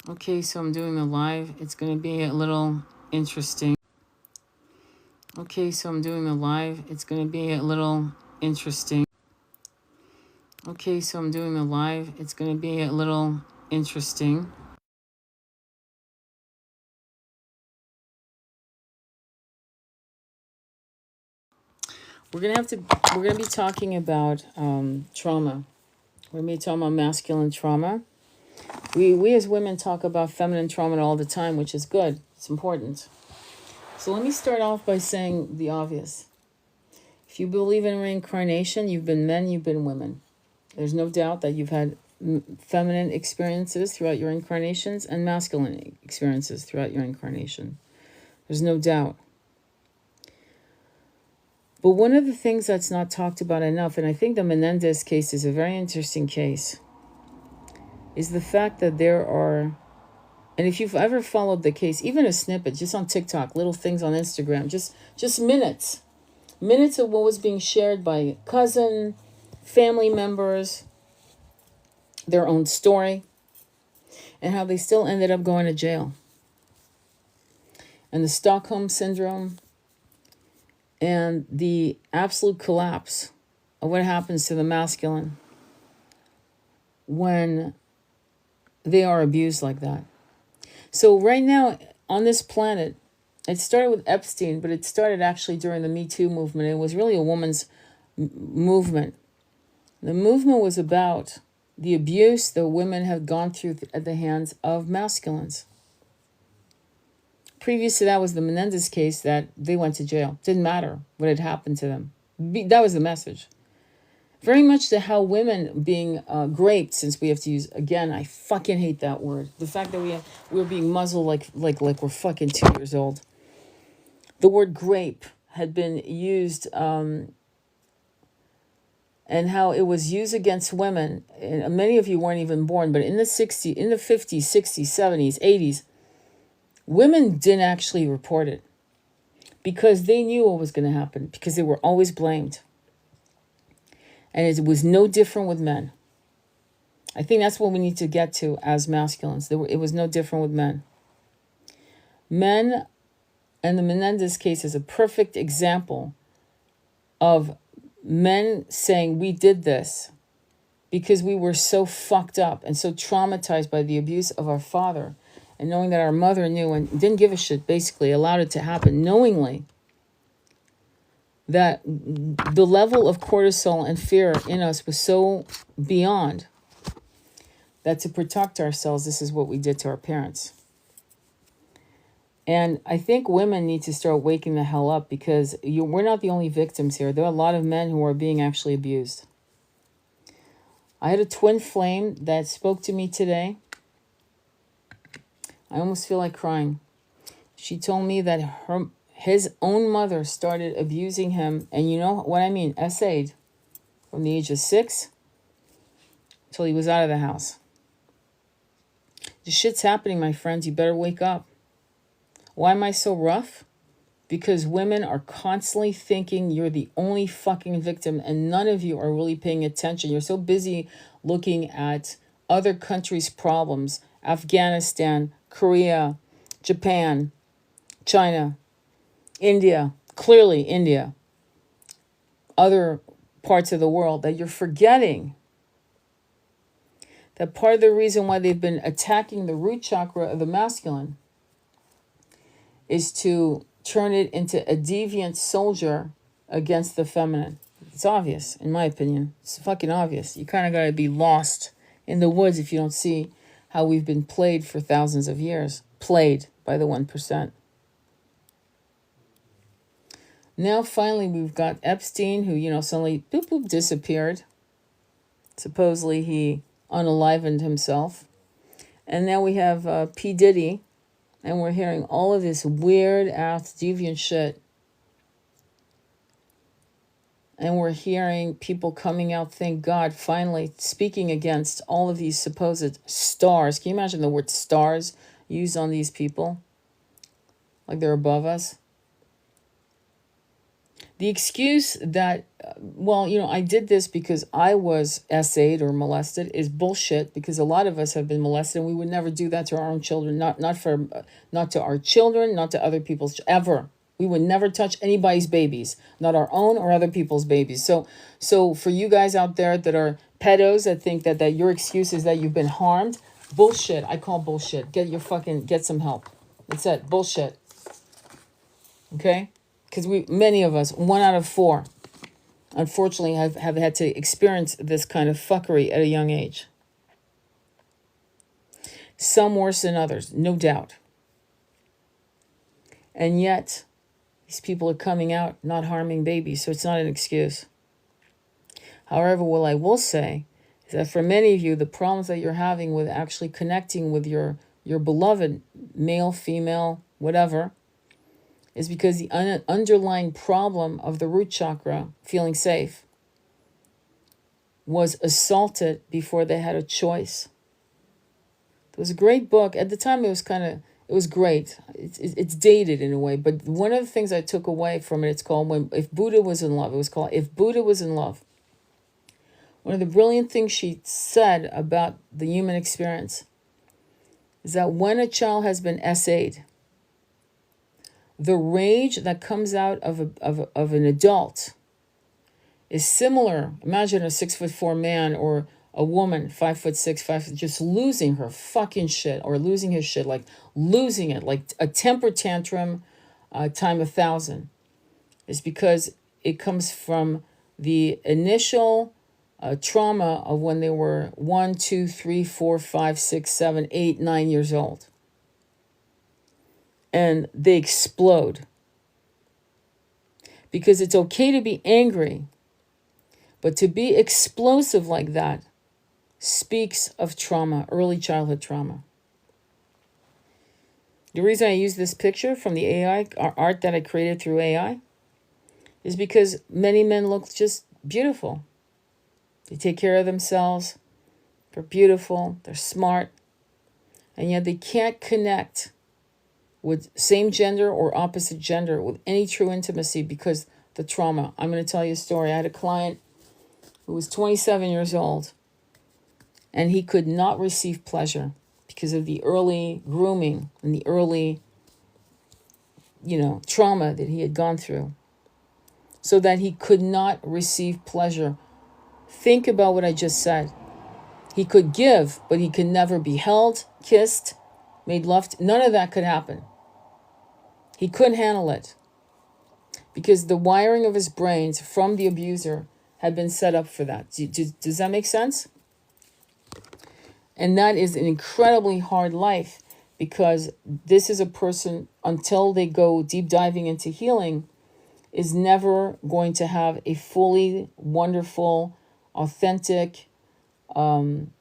Okay, so I'm doing a live. It's going to be a little interesting. Okay, so I'm doing a live. It's going to be a little interesting. Okay, so I'm doing a live. It's going to be a little interesting. We're gonna be talking about trauma. We're gonna be talking about masculine trauma. We as women talk about feminine trauma all the time, which is good. It's important. So let me start off by saying the obvious. If you believe in reincarnation, you've been men, you've been women. There's no doubt that you've had feminine experiences throughout your incarnations and masculine experiences throughout your incarnation. There's no doubt. But one of the things that's not talked about enough, and I think the Menendez case is a very interesting case, is the fact that there are, and if you've ever followed the case, even a snippet, just on TikTok, little things on Instagram, just minutes of what was being shared by cousin, family members, their own story, and how they still ended up going to jail. And the Stockholm Syndrome and the absolute collapse of what happens to the masculine when they are abused like that. So right now on this planet, it started with Epstein, but it started actually during the Me Too movement. It was really a woman's movement. The movement was about the abuse that women have gone through at the hands of masculines. Previous to that was the Menendez case that they went to jail. Didn't matter what had happened to them. That was the message. Very much to how women being raped, since we have to use, again, I fucking hate that word. The fact that we're being muzzled like we're fucking 2 years old. The word grape had been used, and how it was used against women. And many of you weren't even born, but in the 50s, 60s, 70s, 80s, women didn't actually report it because they knew what was going to happen, because they were always blamed. And it was no different with men. I think that's what we need to get to as masculines. It was no different with men. Men, and the Menendez case is a perfect example of men saying, we did this because we were so fucked up and so traumatized by the abuse of our father, and knowing that our mother knew and didn't give a shit, basically allowed it to happen knowingly, that the level of cortisol and fear in us was so beyond that to protect ourselves, this is what we did to our parents. And I think women need to start waking the hell up, because we're not the only victims here. There are a lot of men who are being actually abused. I had a twin flame that spoke to me today. I almost feel like crying. She told me that his own mother started abusing him, and you know what I mean, SA'd, from the age of 6 until he was out of the house. The shit's happening, my friends. You better wake up. Why am I so rough? Because women are constantly thinking you're the only fucking victim, and none of you are really paying attention. You're so busy looking at other countries' problems. Afghanistan, Korea, Japan, China, India, clearly India, other parts of the world, that you're forgetting that part of the reason why they've been attacking the root chakra of the masculine is to turn it into a deviant soldier against the feminine. It's obvious, in my opinion. It's fucking obvious. You kind of got to be lost in the woods if you don't see how we've been played for thousands of years. Played by the 1%. Now, finally, we've got Epstein, who, suddenly, boop, boop, disappeared. Supposedly, he unalivened himself. And now we have P. Diddy, and we're hearing all of this weird-ass deviant shit. And we're hearing people coming out, thank God, finally speaking against all of these supposed stars. Can you imagine the word stars used on these people? Like they're above us. The excuse that, well, I did this because I was SA'd or molested is bullshit, because a lot of us have been molested and we would never do that to our own children. Not to our children, not to other people's, ever. We would never touch anybody's babies, not our own or other people's babies. So for you guys out there that are pedos that think that your excuse is that you've been harmed, bullshit. I call bullshit. Get some help. It's that bullshit. Okay? Because many of us, 1 out of 4, unfortunately have had to experience this kind of fuckery at a young age. Some worse than others, no doubt. And yet, these people are coming out not harming babies, so it's not an excuse. However, what I will say is that for many of you, the problems that you're having with actually connecting with your beloved, male, female, whatever, is because the underlying problem of the root chakra, feeling safe, was assaulted before they had a choice. It was a great book. At the time, it was great. It's dated in a way, but one of the things I took away from it, it's called If Buddha Was in Love. It was called If Buddha Was in Love. One of the brilliant things she said about the human experience is that when a child has been SA'd, the rage that comes out of an adult is similar. Imagine a 6'4" man or a woman, 5'6", just losing her fucking shit, or losing his shit, like losing it, like a temper tantrum time 1,000. Is because it comes from the initial trauma of when they were 1, 2, 3, 4, 5, 6, 7, 8, 9 years old. And they explode. Because it's okay to be angry, but to be explosive like that speaks of trauma, early childhood trauma. The reason I use this picture from the AI, art that I created through AI, is because many men look just beautiful. They take care of themselves. They're beautiful. They're smart. And yet they can't connect with same gender or opposite gender with any true intimacy because the trauma. I'm going to tell you a story. I had a client who was 27 years old, and he could not receive pleasure because of the early grooming and the early, trauma that he had gone through, so that he could not receive pleasure. Think about what I just said. He could give, but he could never be held, kissed, made love to. None of that could happen. He couldn't handle it because the wiring of his brains from the abuser had been set up for that. Does that make sense? And that is an incredibly hard life, because this is a person, until they go deep diving into healing, is never going to have a fully wonderful, authentic,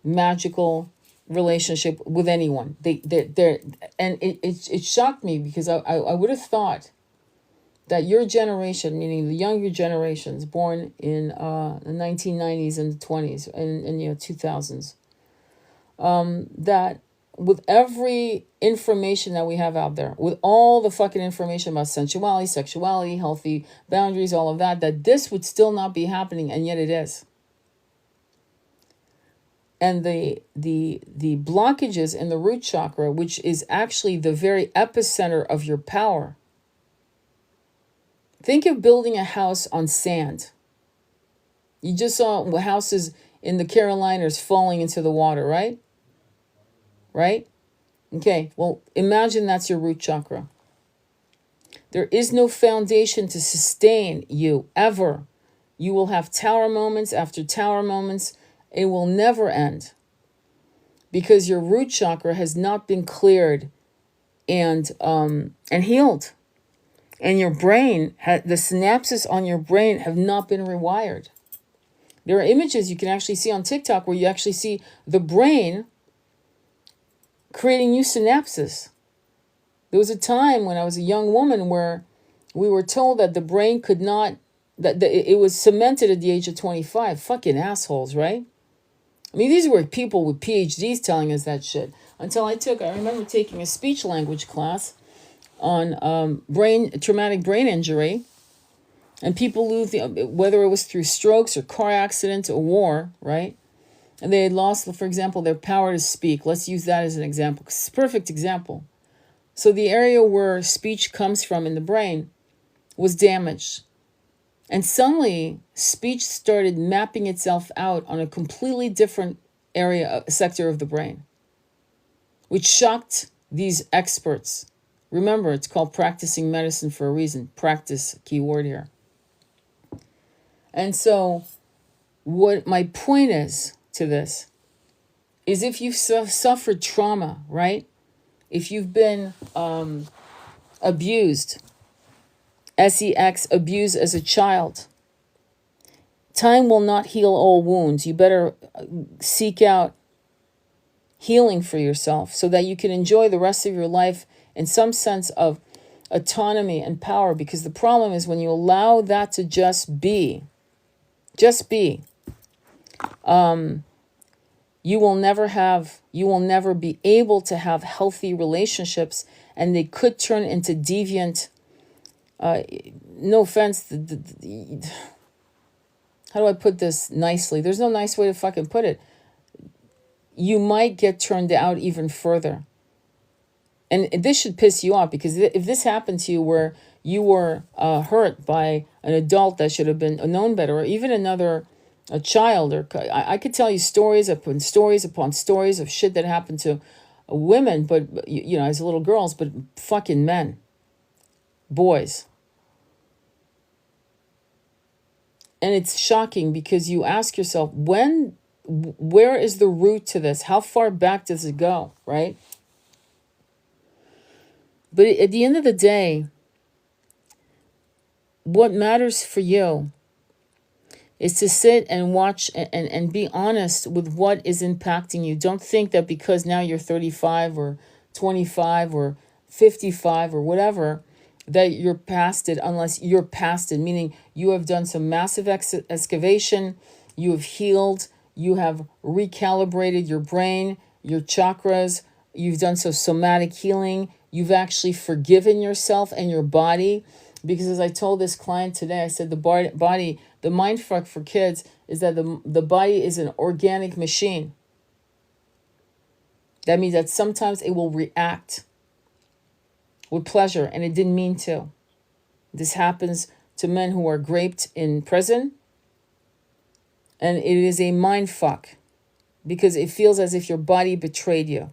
magical relationship with anyone. It shocked me, because I would have thought that your generation, meaning the younger generations born in the 1990s and the 20s and 2000s, that with every information that we have out there, with all the fucking information about sensuality, sexuality, healthy boundaries, all of that, that this would still not be happening, and yet it is. And the blockages in the root chakra, which is actually the very epicenter of your power. Think of building a house on sand. You just saw houses in the Carolinas falling into the water, right? Right? Okay, well, imagine that's your root chakra. There is no foundation to sustain you, ever. You will have tower moments after tower moments. It will never end, because your root chakra has not been cleared and healed. And your brain, the synapses on your brain have not been rewired. There are images you can actually see on TikTok where you actually see the brain creating new synapses. There was a time when I was a young woman where we were told that the brain could not, that it was cemented at the age of 25. Fucking assholes, right? I mean, these were people with PhDs telling us that shit. Until I remember taking a speech language class on traumatic brain injury. And people lose, whether it was through strokes or car accidents or war, right? And they had lost, for example, their power to speak. Let's use that as an example, 'cause it's a perfect example. So the area where speech comes from in the brain was damaged. And suddenly, speech started mapping itself out on a completely different area, sector of the brain, which shocked these experts. Remember, it's called practicing medicine for a reason. Practice, key word here. And so, what my point is to this is if you've suffered trauma, right? If you've been abused, sex, abused as a child, time will not heal all wounds. You better seek out healing for yourself so that you can enjoy the rest of your life in some sense of autonomy and power. Because the problem is when you allow that to just be, you will never be able to have healthy relationships, and they could turn into deviant, no offense, how do I put this nicely? There's no nice way to fucking put it. You might get turned out even further. And this should piss you off, because if this happened to you where you were hurt by an adult that should have been known better, or even a child, or I could tell you stories upon stories upon stories of shit that happened to women, but as little girls, but fucking men, boys. And it's shocking because you ask yourself, where is the root to this? How far back does it go, right? But at the end of the day, what matters for you is to sit and watch and be honest with what is impacting you. Don't think that because now you're 35 or 25 or 55 or whatever, that you're past it, unless you're past it, meaning you have done some massive excavation, you have healed, you have recalibrated your brain, your chakras, you've done some somatic healing, you've actually forgiven yourself and your body. Because as I told this client today, I said the mind fuck for kids is that the body is an organic machine. That means that sometimes it will react with pleasure, and it didn't mean to. This happens to men who are raped in prison, and it is a mind fuck because it feels as if your body betrayed you.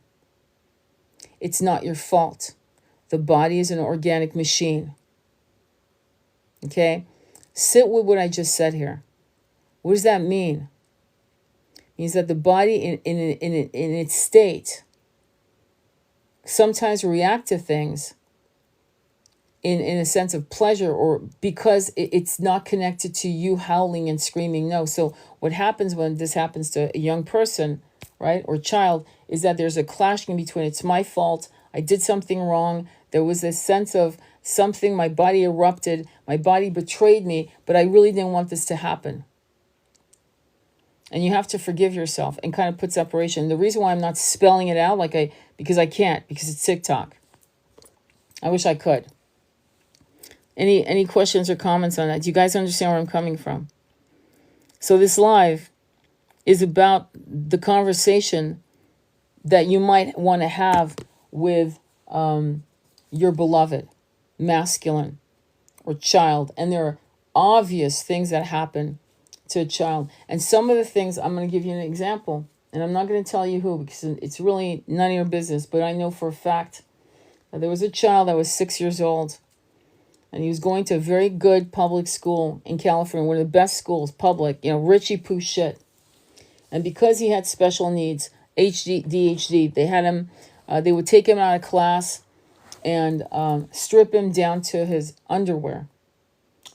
It's not your fault. The body is an organic machine. Okay? Sit with what I just said here. What does that mean? It means that the body in its state sometimes react to things in a sense of pleasure, or because it's not connected to you howling and screaming no. So what happens when this happens to a young person, right, or child, is that there's a clash in between it's my fault, I did something wrong, there was this sense of something, my body erupted, my body betrayed me, but I really didn't want this to happen. And you have to forgive yourself and kind of put separation. The reason why I'm not spelling it out because I can't, because it's TikTok. I wish I could. Any questions or comments on that? Do you guys understand where I'm coming from? So this live is about the conversation that you might want to have with your beloved, masculine or child. And there are obvious things that happen to a child. And some of the things, I'm going to give you an example. And I'm not going to tell you who, because it's really none of your business. But I know for a fact that there was a child that was 6 years old. And he was going to a very good public school in California, one of the best schools, public, Richie Poo shit. And because he had special needs, ADHD, they had him, they would take him out of class and strip him down to his underwear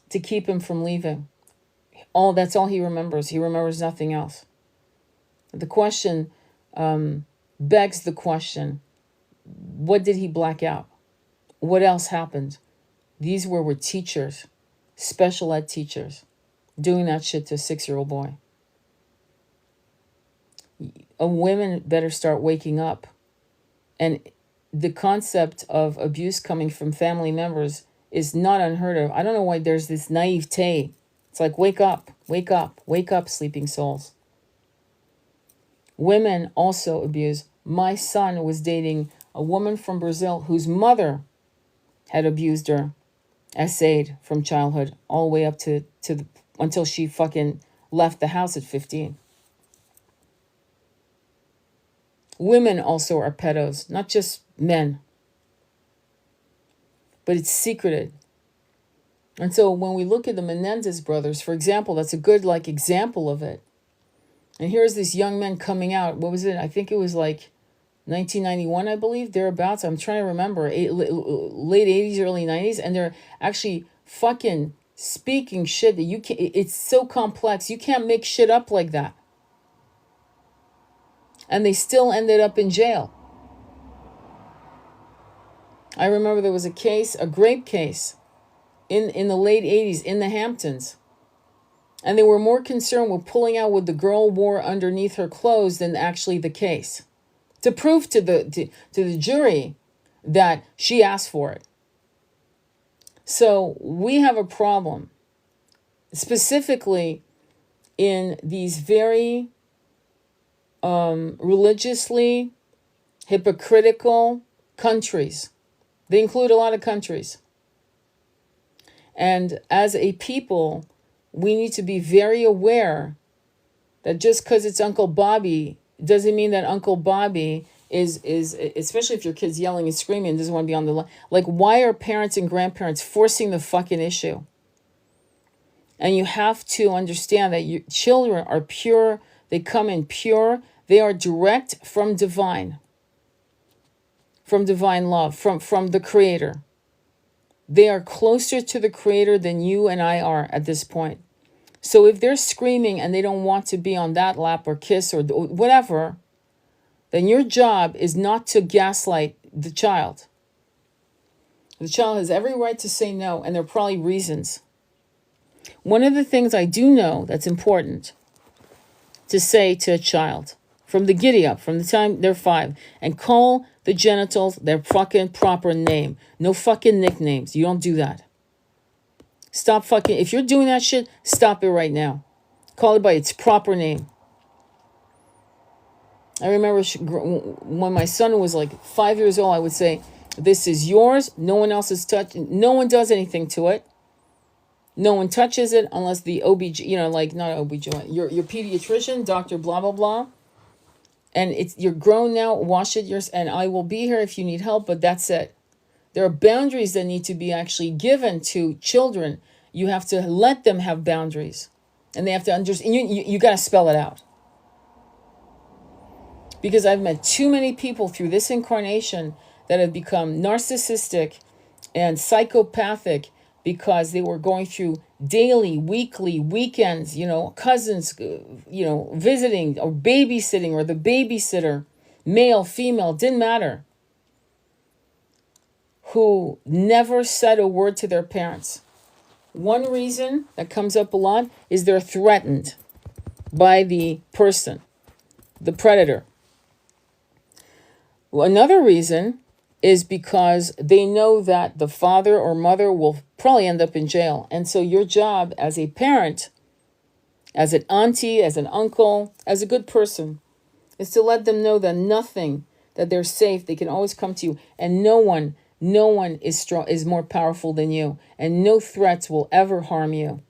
to keep him from leaving. That's all he remembers. He remembers nothing else. The question begs the question, what did he black out? What else happened? These were teachers, special ed teachers, doing that shit to a 6-year-old boy. Women better start waking up. And the concept of abuse coming from family members is not unheard of. I don't know why there's this naivete. It's like, wake up, wake up, wake up, sleeping souls. Women also abuse. My son was dating a woman from Brazil whose mother had abused her, essayed from childhood all the way up to the until she fucking left the house at 15. Women also are pedos, not just men. But it's secreted. And so when we look at the Menendez brothers, for example, that's a good example of it. And here's this young man coming out. What was it? I think it was 1991, I believe, thereabouts. I'm trying to remember. Late 80s, early 90s. And they're actually fucking speaking shit that you can't. It's so complex. You can't make shit up like that. And they still ended up in jail. I remember there was a case, a grape case, in the late 80s in the Hamptons. And they were more concerned with pulling out what the girl wore underneath her clothes than actually the case. To prove to the jury that she asked for it. So we have a problem, specifically in these very religiously hypocritical countries. They include a lot of countries. And as a people, we need to be very aware that just because it's Uncle Bobby doesn't mean that Uncle Bobby is especially if your kid's yelling and screaming and doesn't want to be on the line. Like, why are parents and grandparents forcing the fucking issue? And you have to understand that your children are pure. They come in pure. They are direct from divine love, from the Creator. They are closer to the Creator than you and I are at this point. So if they're screaming and they don't want to be on that lap or kiss or whatever, then your job is not to gaslight the child. The child has every right to say no, and there are probably reasons. One of the things I do know that's important to say to a child from the giddy up, from the time they're 5, and call the genitals their fucking proper name. No fucking nicknames. You don't do that. Stop fucking. If you're doing that shit, stop it right now. Call it by its proper name. I remember when my son was 5 years old, I would say, this is yours. No one else is touching. No one does anything to it. No one touches it unless the OBG, not OBGYN, your pediatrician, doctor, blah, blah, blah. And you're grown now, wash it yours, and I will be here if you need help, but that's it. There are boundaries that need to be actually given to children. You have to let them have boundaries. And they have to understand, you got to spell it out. Because I've met too many people through this incarnation that have become narcissistic and psychopathic because they were going through daily, weekly, weekends, cousins, visiting or babysitting, or the babysitter, male, female, didn't matter, who never said a word to their parents. One reason that comes up a lot is they're threatened by the person, the predator. Another reason is because they know that the father or mother will probably end up in jail. And so your job as a parent, as an auntie, as an uncle, as a good person, is to let them know that nothing, that they're safe, they can always come to you, and no one is more powerful than you, and no threats will ever harm you.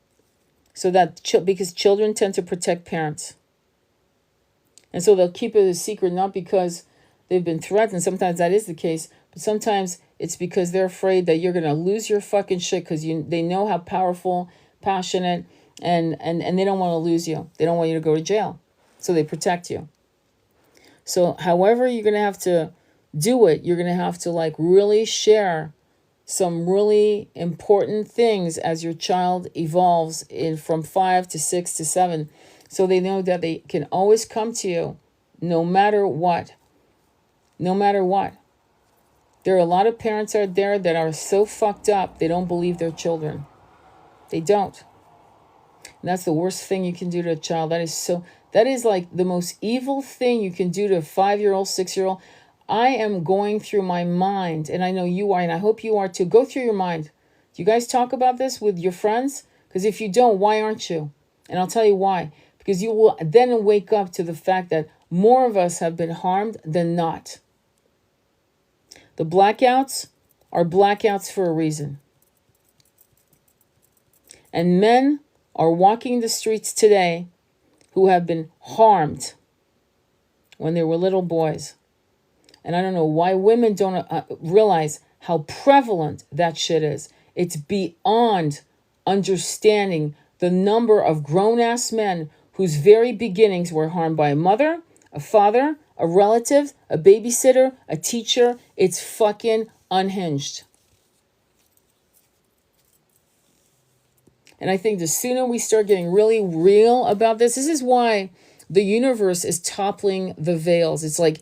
So that, because children tend to protect parents. And so they'll keep it a secret, not because they've been threatened. Sometimes that is the case, but sometimes it's because they're afraid that you're going to lose your fucking shit because they know how powerful, passionate, and they don't want to lose you. They don't want you to go to jail. So they protect you. So however you're going to have to do it, you're going to have to really share some really important things as your child evolves from 5 to 6 to 7. So they know that they can always come to you no matter what. No matter what. There are a lot of parents out there that are so fucked up, they don't believe their children. They don't. And that's the worst thing you can do to a child. That is the most evil thing you can do to a 5-year-old, 6-year-old. I am going through my mind, and I know you are, and I hope you are too. Go through your mind Do you guys talk about this with your friends? Because if you don't, why aren't you? And I'll tell you why. Because you will then wake up to the fact that more of us have been harmed than not. The blackouts are blackouts for a reason. And men are walking the streets today who have been harmed when they were little boys. And I don't know why women don't realize how prevalent that shit is. It's beyond understanding the number of grown-ass men whose very beginnings were harmed by a mother, a father, a relative, a babysitter, a teacher. It's fucking unhinged. And I think the sooner we start getting really real about this is why the universe is toppling the veils. It's like,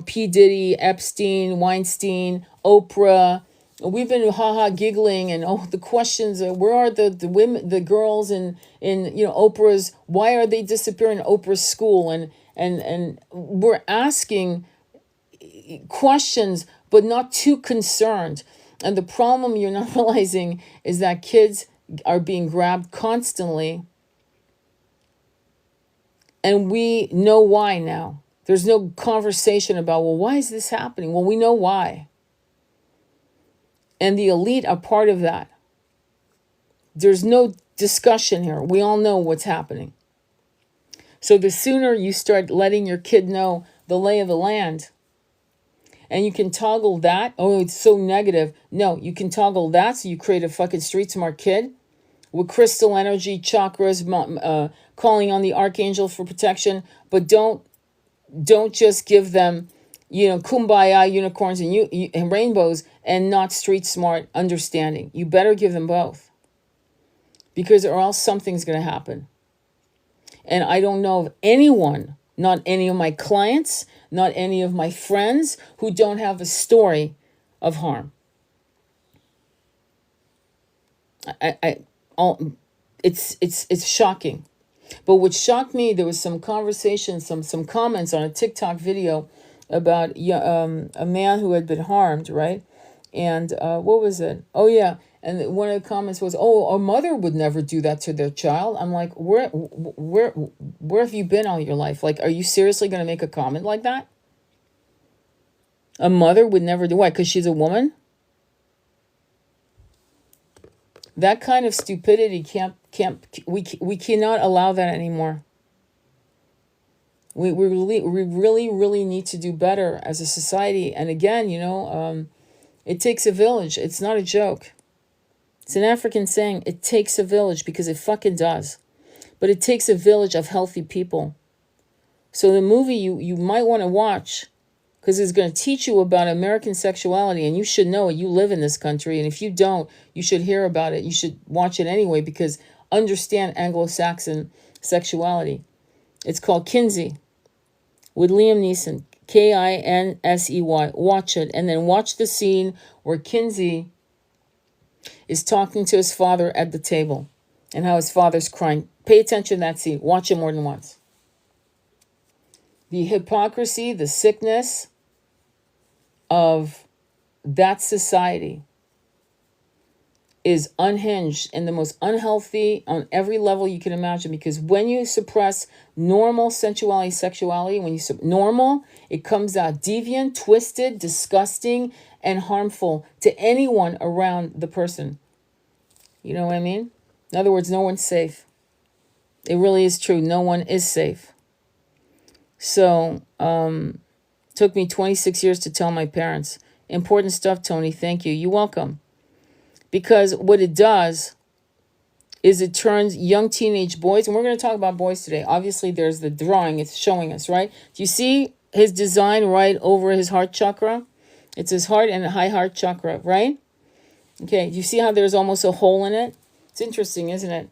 P. Diddy, Epstein, Weinstein, Oprah. We've been giggling and the questions are, where are the women, the girls in Oprah's, why are they disappearing in Oprah's school? And we're asking questions, but not too concerned. And the problem you're not realizing is that kids are being grabbed constantly. And we know why now. There's no conversation about, well, why is this happening? Well, we know why. And the elite are part of that. There's no discussion here. We all know what's happening. So the sooner you start letting your kid know the lay of the land, and you can toggle that. Oh, it's so negative. No, you can toggle that so you create a fucking street smart kid with crystal energy, chakras, calling on the archangel for protection. But don't just give them, kumbaya, unicorns and rainbows and not street smart understanding. You better give them both, because or else something's going to happen. And I don't know of anyone, not any of my clients, not any of my friends, who don't have a story of harm. It's shocking. But what shocked me, there was some conversation, some comments on a TikTok video about a man who had been harmed, right? And what was it? Oh yeah, and one of the comments was, "Oh, a mother would never do that to their child." I'm like, where have you been all your life? Like, are you seriously going to make a comment like that? A mother would never do what? Because she's a woman? That kind of stupidity we cannot allow that anymore. We really need to do better as a society. And again, it takes a village. It's not a joke. It's an African saying, it takes a village, because it fucking does. But it takes a village of healthy people. So the movie you might want to watch, because it's going to teach you about American sexuality, and you should know it. You live in this country, and if you don't, you should hear about it. You should watch it anyway, because understand Anglo-Saxon sexuality. It's called Kinsey with Liam Neeson, Kinsey. Watch it, and then watch the scene where Kinsey is talking to his father at the table and how his father's crying. Pay attention to that scene. Watch it more than once. The hypocrisy, the sickness of that society is unhinged and the most unhealthy on every level you can imagine. Because when you suppress normal sensuality, sexuality, when you normal, it comes out deviant, twisted, disgusting, and harmful to anyone around the person. You know what I mean? In other words, no one's safe. It really is true. No one is safe. So, took me 26 years to tell my parents. Important stuff, Tony. Thank you. You're welcome. Because what it does is it turns young teenage boys, and we're going to talk about boys today. Obviously, there's the drawing. It's showing us, right? Do you see his design right over his heart chakra? It's his heart and a high heart chakra, right? Okay, do you see how there's almost a hole in it? It's interesting, isn't it?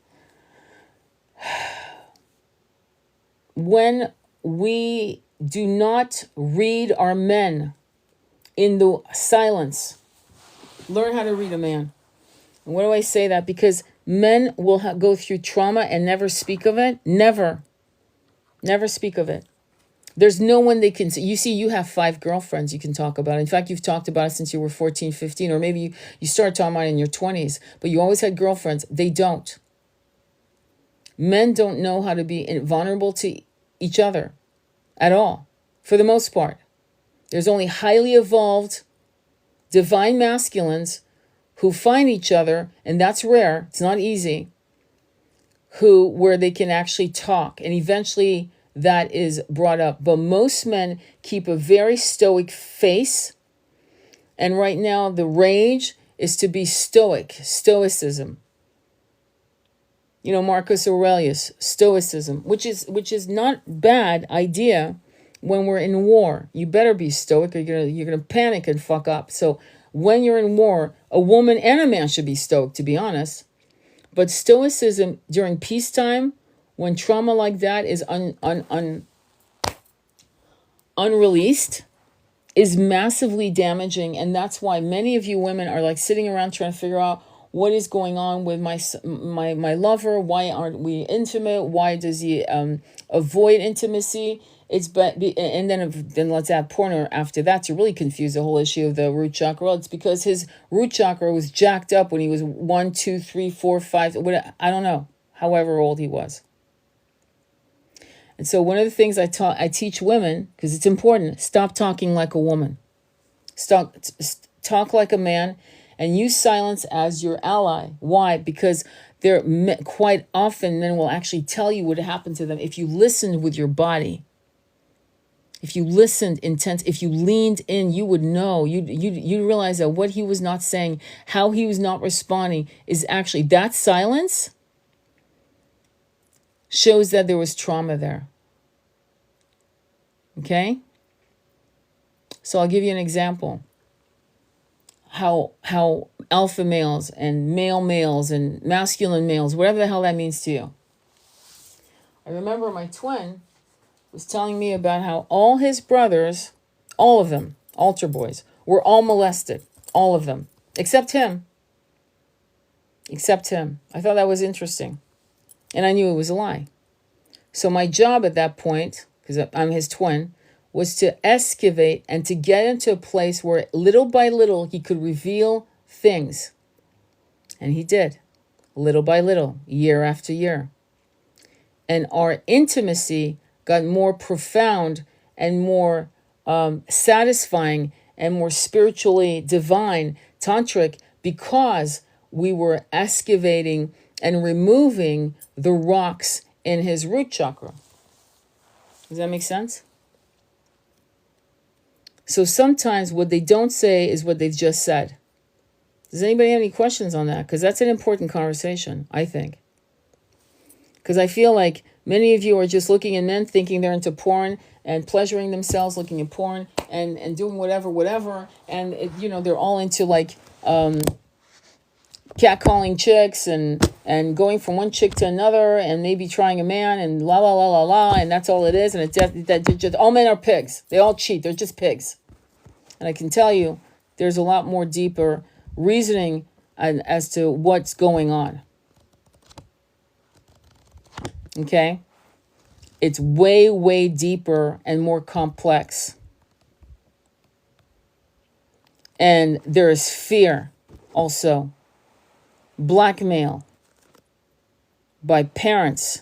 When we do not read our men in the silence, learn how to read a man. And why do I say that? Because men will go through trauma and never speak of it. Never speak of it. There's no one they can see. You see, you have 5 girlfriends you can talk about. In fact, you've talked about it since you were 14, 15, or maybe you started talking about it in your 20s, but you always had girlfriends. They don't. Men don't know how to be vulnerable to each other at all, for the most part. There's only highly evolved, divine masculines who find each other, and that's rare. It's not easy. Where they can actually talk, and eventually that is brought up. But most men keep a very stoic face. And right now the rage is to be stoic, stoicism. Marcus Aurelius, stoicism, which is not bad idea when we're in war. You better be stoic or you're gonna panic and fuck up. So when you're in war, a woman and a man should be stoic, to be honest. But stoicism during peacetime, when trauma like that is unreleased, is massively damaging. And that's why many of you women are like sitting around trying to figure out what is going on with my lover. Why aren't we intimate? Why does he avoid intimacy? And then let's add porno after that to really confuse the whole issue of the root chakra. Well, it's because his root chakra was jacked up when he was 1, 2, 3, 4, 5. I don't know, however old he was. And so one of the things I teach women, because it's important, stop talking like a woman. Talk like a man, and use silence as your ally. Why? Because quite often men will actually tell you what happened to them if you listened with your body. If you listened if you leaned in, you would know. You'd realize that what he was not saying, how he was not responding, is actually that silence shows that there was trauma there. Okay? So I'll give you an example. How alpha males and males and masculine males, whatever the hell that means to you. I remember my twin was telling me about how all his brothers, all of them, altar boys, were all molested. All of them. Except him. I thought that was interesting. And I knew it was a lie. So my job at that point, because I'm his twin, was to excavate and to get into a place where little by little he could reveal things. And he did. Little by little, year after year. And our intimacy got more profound and more satisfying and more spiritually divine, tantric, because we were excavating and removing the rocks in his root chakra. Does that make sense? So sometimes what they don't say is what they've just said. Does anybody have any questions on that? Because that's an important conversation, I think. Because I feel like many of you are just looking at men thinking they're into porn and pleasuring themselves looking at porn and doing whatever. And, they're all into like catcalling chicks and going from one chick to another and maybe trying a man and la la la la la. And that's all it is. And just all men are pigs. They all cheat. They're just pigs. And I can tell you there's a lot more deeper reasoning as to what's going on. Okay? It's way, way deeper and more complex. And there is fear also. Blackmail by parents.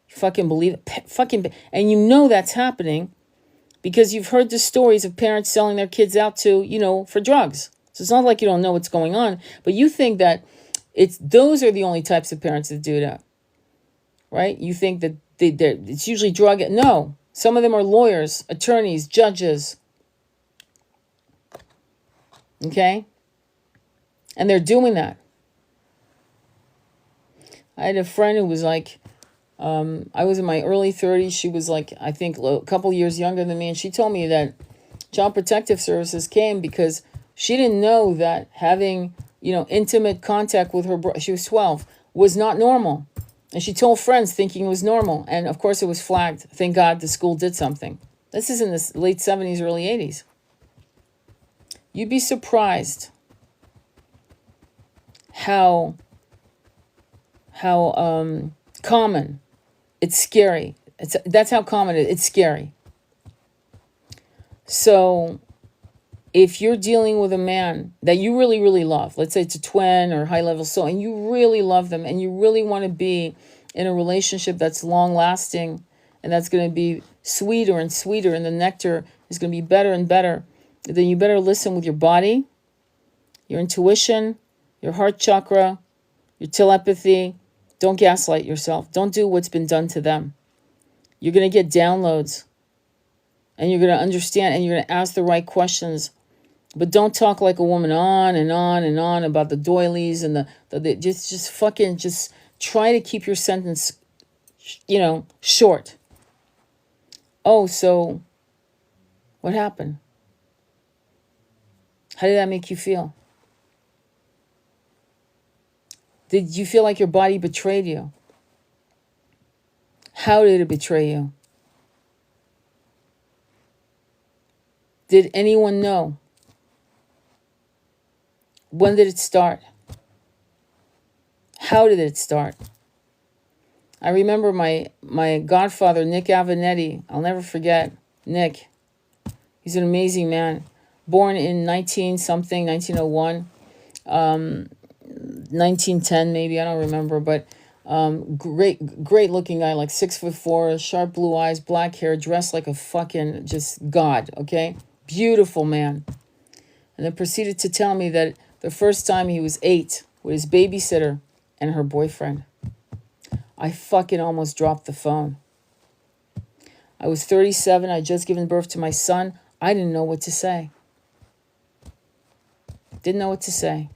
Fucking believe it. And that's happening because you've heard the stories of parents selling their kids out to, for drugs. So it's not like you don't know what's going on, but you think that those are the only types of parents that do that. Right? You think that it's usually drug. No, some of them are lawyers, attorneys, judges. Okay? And they're doing that. I had a friend who was like, I was in my early 30s. She was like, I think a couple years younger than me. And she told me that Child Protective Services came because she didn't know that having, intimate contact with her she was 12, was not normal. And she told friends thinking it was normal. And of course it was flagged. Thank God the school did something. This is in the late 70s, early 80s. You'd be surprised how common. It's scary. That's how common it is. It's scary. So if you're dealing with a man that you really, really love, let's say it's a twin or high level soul, and you really love them and you really want to be in a relationship that's long lasting and that's going to be sweeter and sweeter and the nectar is going to be better and better, then you better listen with your body, your intuition, your heart chakra, your telepathy. Don't gaslight yourself. Don't do what's been done to them. You're going to get downloads and you're going to understand and you're going to ask the right questions. But don't talk like a woman on and on and on about the doilies and the just fucking just try to keep your sentence, short. Oh, so what happened? How did that make you feel? Did you feel like your body betrayed you? How did it betray you? Did anyone know? When did it start? How did it start? I remember my godfather, Nick Avenetti. I'll never forget Nick. He's an amazing man. Born in 1901, 1910 maybe, I don't remember, but great looking guy, like 6'4", sharp blue eyes, black hair, dressed like a fucking just god, okay? Beautiful man. And then proceeded to tell me that the first time he was 8 with his babysitter and her boyfriend. I fucking almost dropped the phone. I was 37. I just given birth to my son. I didn't know what to say. Didn't know what to say.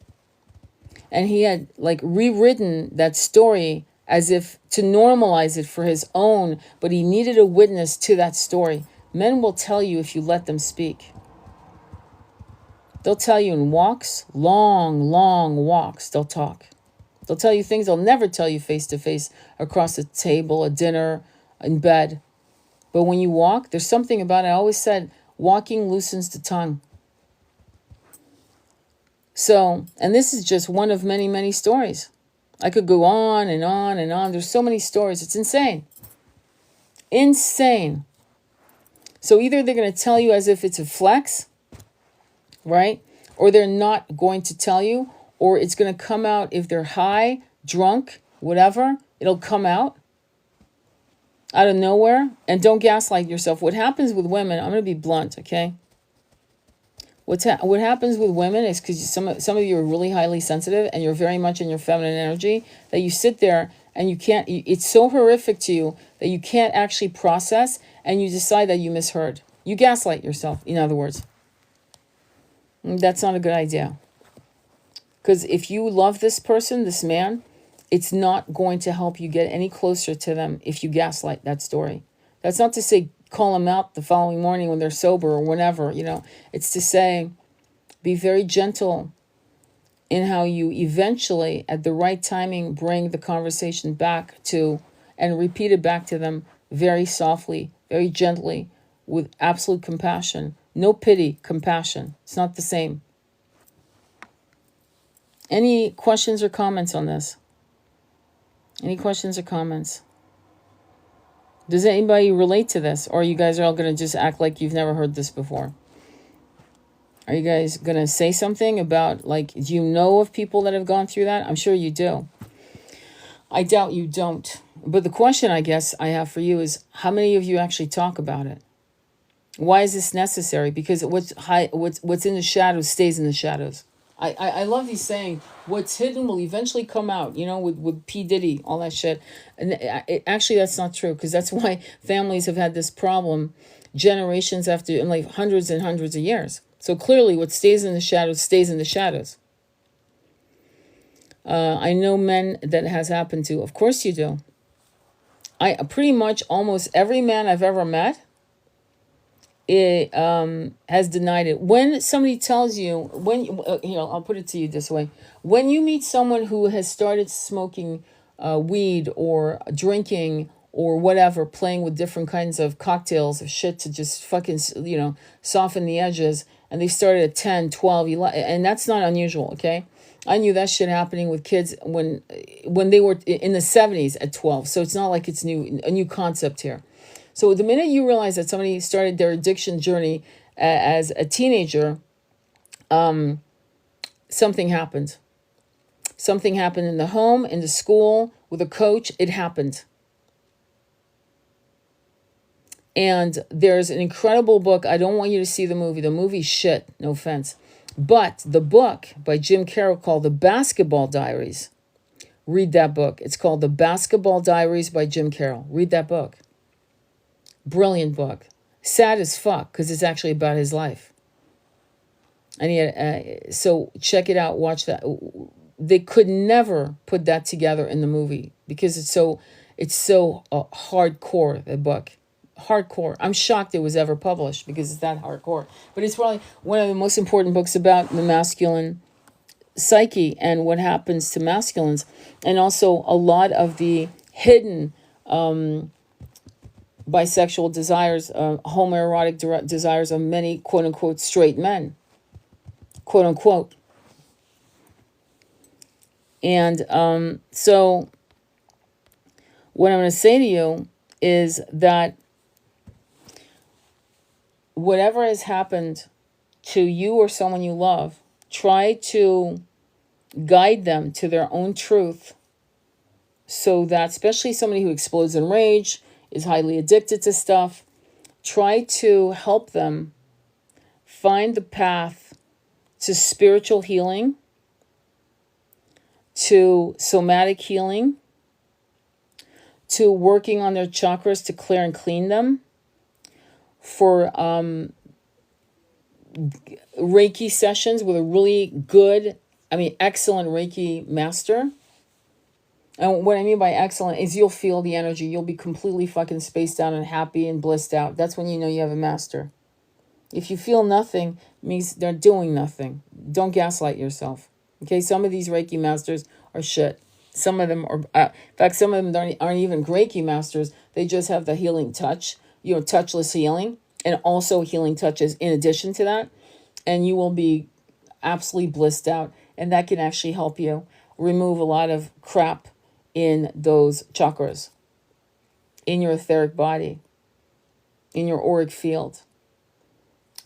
And he had like rewritten that story as if to normalize it for his own, but he needed a witness to that story. Men will tell you if you let them speak. They'll tell you in walks, long walks, they'll talk. They'll tell you things they'll never tell you face to face across a table, a dinner, in bed. But when you walk, there's something about it. I always said, walking loosens the tongue. So, and this is just one of many, many stories. I could go on and on and on. There's so many stories. It's insane. Insane. So either they're going to tell you as if it's a flex, right? Or they're not going to tell you, or it's going to come out if they're high, drunk, whatever. It'll come out of nowhere. And don't gaslight yourself. What happens with women, I'm going to be blunt, okay? What happens with women is because some of you are really highly sensitive and you're very much in your feminine energy, that you sit there and you can't, it's so horrific to you that you can't actually process, and you decide that you misheard. You gaslight yourself, in other words. And that's not a good idea. Because if you love this person, this man, it's not going to help you get any closer to them if you gaslight that story. That's not to say call them out the following morning when they're sober or whenever, It's to say, be very gentle in how you eventually, at the right timing, bring the conversation back to and repeat it back to them very softly, very gently, with absolute compassion. No pity, compassion. It's not the same. Any questions or comments on this? Any questions or comments? Does anybody relate to this? Or you guys are all going to just act like you've never heard this before? Are you guys going to say something about, like, do you know of people that have gone through that? I'm sure you do. I doubt you don't. But the question, I guess, I have for you is, how many of you actually talk about it? Why is this necessary? Because what's in the shadows stays in the shadows. I love these saying, what's hidden will eventually come out, with P. Diddy, all that shit. And actually, that's not true, because that's why families have had this problem generations after, in like hundreds and hundreds of years. So clearly, what stays in the shadows stays in the shadows. I know men that has happened to. Of course you do. I pretty much almost every man I've ever met, has denied it. When somebody tells you, I'll put it to you this way. When you meet someone who has started smoking weed or drinking or whatever, playing with different kinds of cocktails or shit to just fucking, soften the edges, and they started at 10, 12, 11, and that's not unusual, okay? I knew that shit happening with kids when they were in the 70s at 12, so it's not like it's a new concept here. So the minute you realize that somebody started their addiction journey as a teenager, something happened. Something happened in the home, in the school, with a coach. It happened. And there's an incredible book. I don't want you to see the movie. The movie's shit, no offense. But the book by Jim Carroll called The Basketball Diaries. Read that book. It's called The Basketball Diaries by Jim Carroll. Read that book. Brilliant book. Sad as fuck because it's actually about his life. And he had, so check it out. Watch that. They could never put that together in the movie because it's so hardcore, the book. Hardcore. I'm shocked it was ever published because it's that hardcore. But it's probably one of the most important books about the masculine psyche and what happens to masculines, and also a lot of the hidden bisexual desires, homoerotic desires of many quote unquote straight men, quote unquote. And so what I'm going to say to you is that whatever has happened to you or someone you love, try to guide them to their own truth so that, especially somebody who explodes in rage, is highly addicted to stuff, try to help them find the path to spiritual healing, to somatic healing, to working on their chakras to clear and clean them, for Reiki sessions with a really good, excellent Reiki master. And what I mean by excellent is you'll feel the energy. You'll be completely fucking spaced out and happy and blissed out. That's when you know you have a master. If you feel nothing, it means they're doing nothing. Don't gaslight yourself. Okay, some of these Reiki masters are shit. Some of them are, in fact, some of them aren't even Reiki masters. They just have the healing touch, touchless healing, and also healing touches in addition to that. And you will be absolutely blissed out. And that can actually help you remove a lot of crap in those chakras, in your etheric body, in your auric field.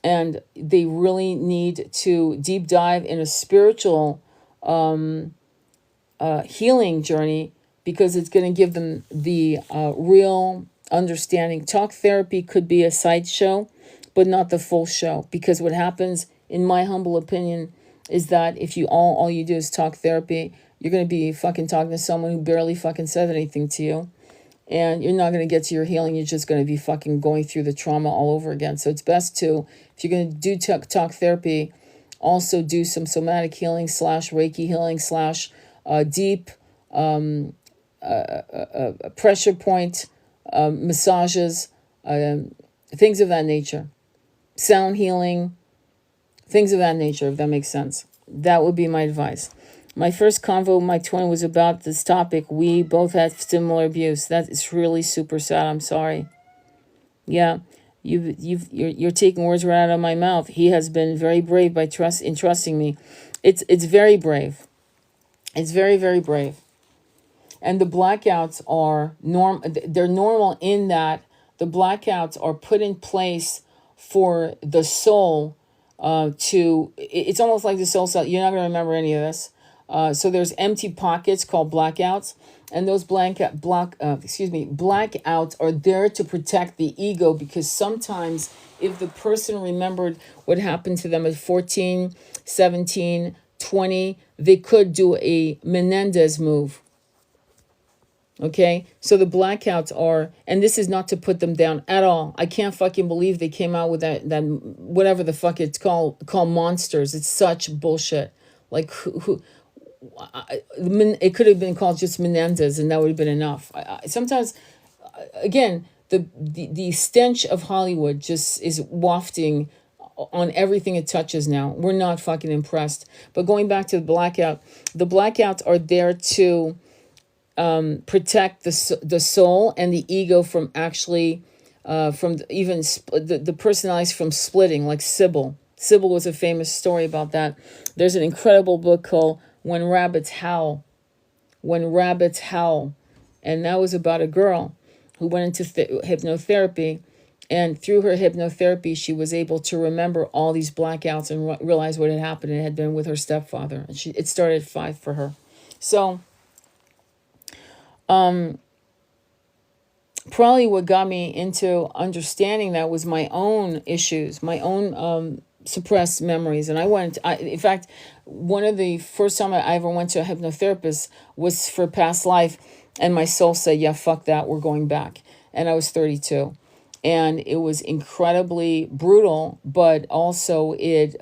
And they really need to deep dive in a spiritual healing journey because it's going to give them the real understanding. Talk therapy could be a sideshow, but not the full show. Because what happens, in my humble opinion, is that if you all you do is talk therapy, you're going to be fucking talking to someone who barely fucking said anything to you. And you're not going to get to your healing. You're just going to be fucking going through the trauma all over again. So it's best to, if you're going to do talk therapy, also do some somatic healing / Reiki healing / deep pressure point massages, things of that nature. Sound healing, things of that nature, if that makes sense. That would be my advice. My first convo with my twin was about this topic. We both had similar abuse. That is really super sad. I'm sorry. Yeah, you're taking words right out of my mouth. He has been very brave by trusting me. It's very brave. It's very, very brave. And the blackouts are they're normal in that the blackouts are put in place for the soul it's almost like the soul cell. You're not going to remember any of this. So there's empty pockets called blackouts, and those blackouts are there to protect the ego, because sometimes if the person remembered what happened to them at 14, 17, 20, they could do a Menendez move. Okay, so the blackouts are, and this is not to put them down at all. I can't fucking believe they came out with that whatever the fuck it's called monsters. It's such bullshit. Like it could have been called just Menendez, and that would have been enough. Sometimes, again, the stench of Hollywood just is wafting on everything it touches now. We're not fucking impressed. But going back to the blackouts are there to protect the soul and the ego from actually, the personalities from splitting, like Sybil. Sybil was a famous story about that. There's an incredible book called When Rabbits Howl. When Rabbits Howl. And that was about a girl who went into hypnotherapy, And through her hypnotherapy, she was able to remember all these blackouts and realize what had happened. It had been with her stepfather. And it started at 5 for her. So probably what got me into understanding that was my own issues, my own suppressed memories. And in fact, one of the first time I ever went to a hypnotherapist was for past life. And my soul said, yeah, fuck that, we're going back. And I was 32. And it was incredibly brutal, but also it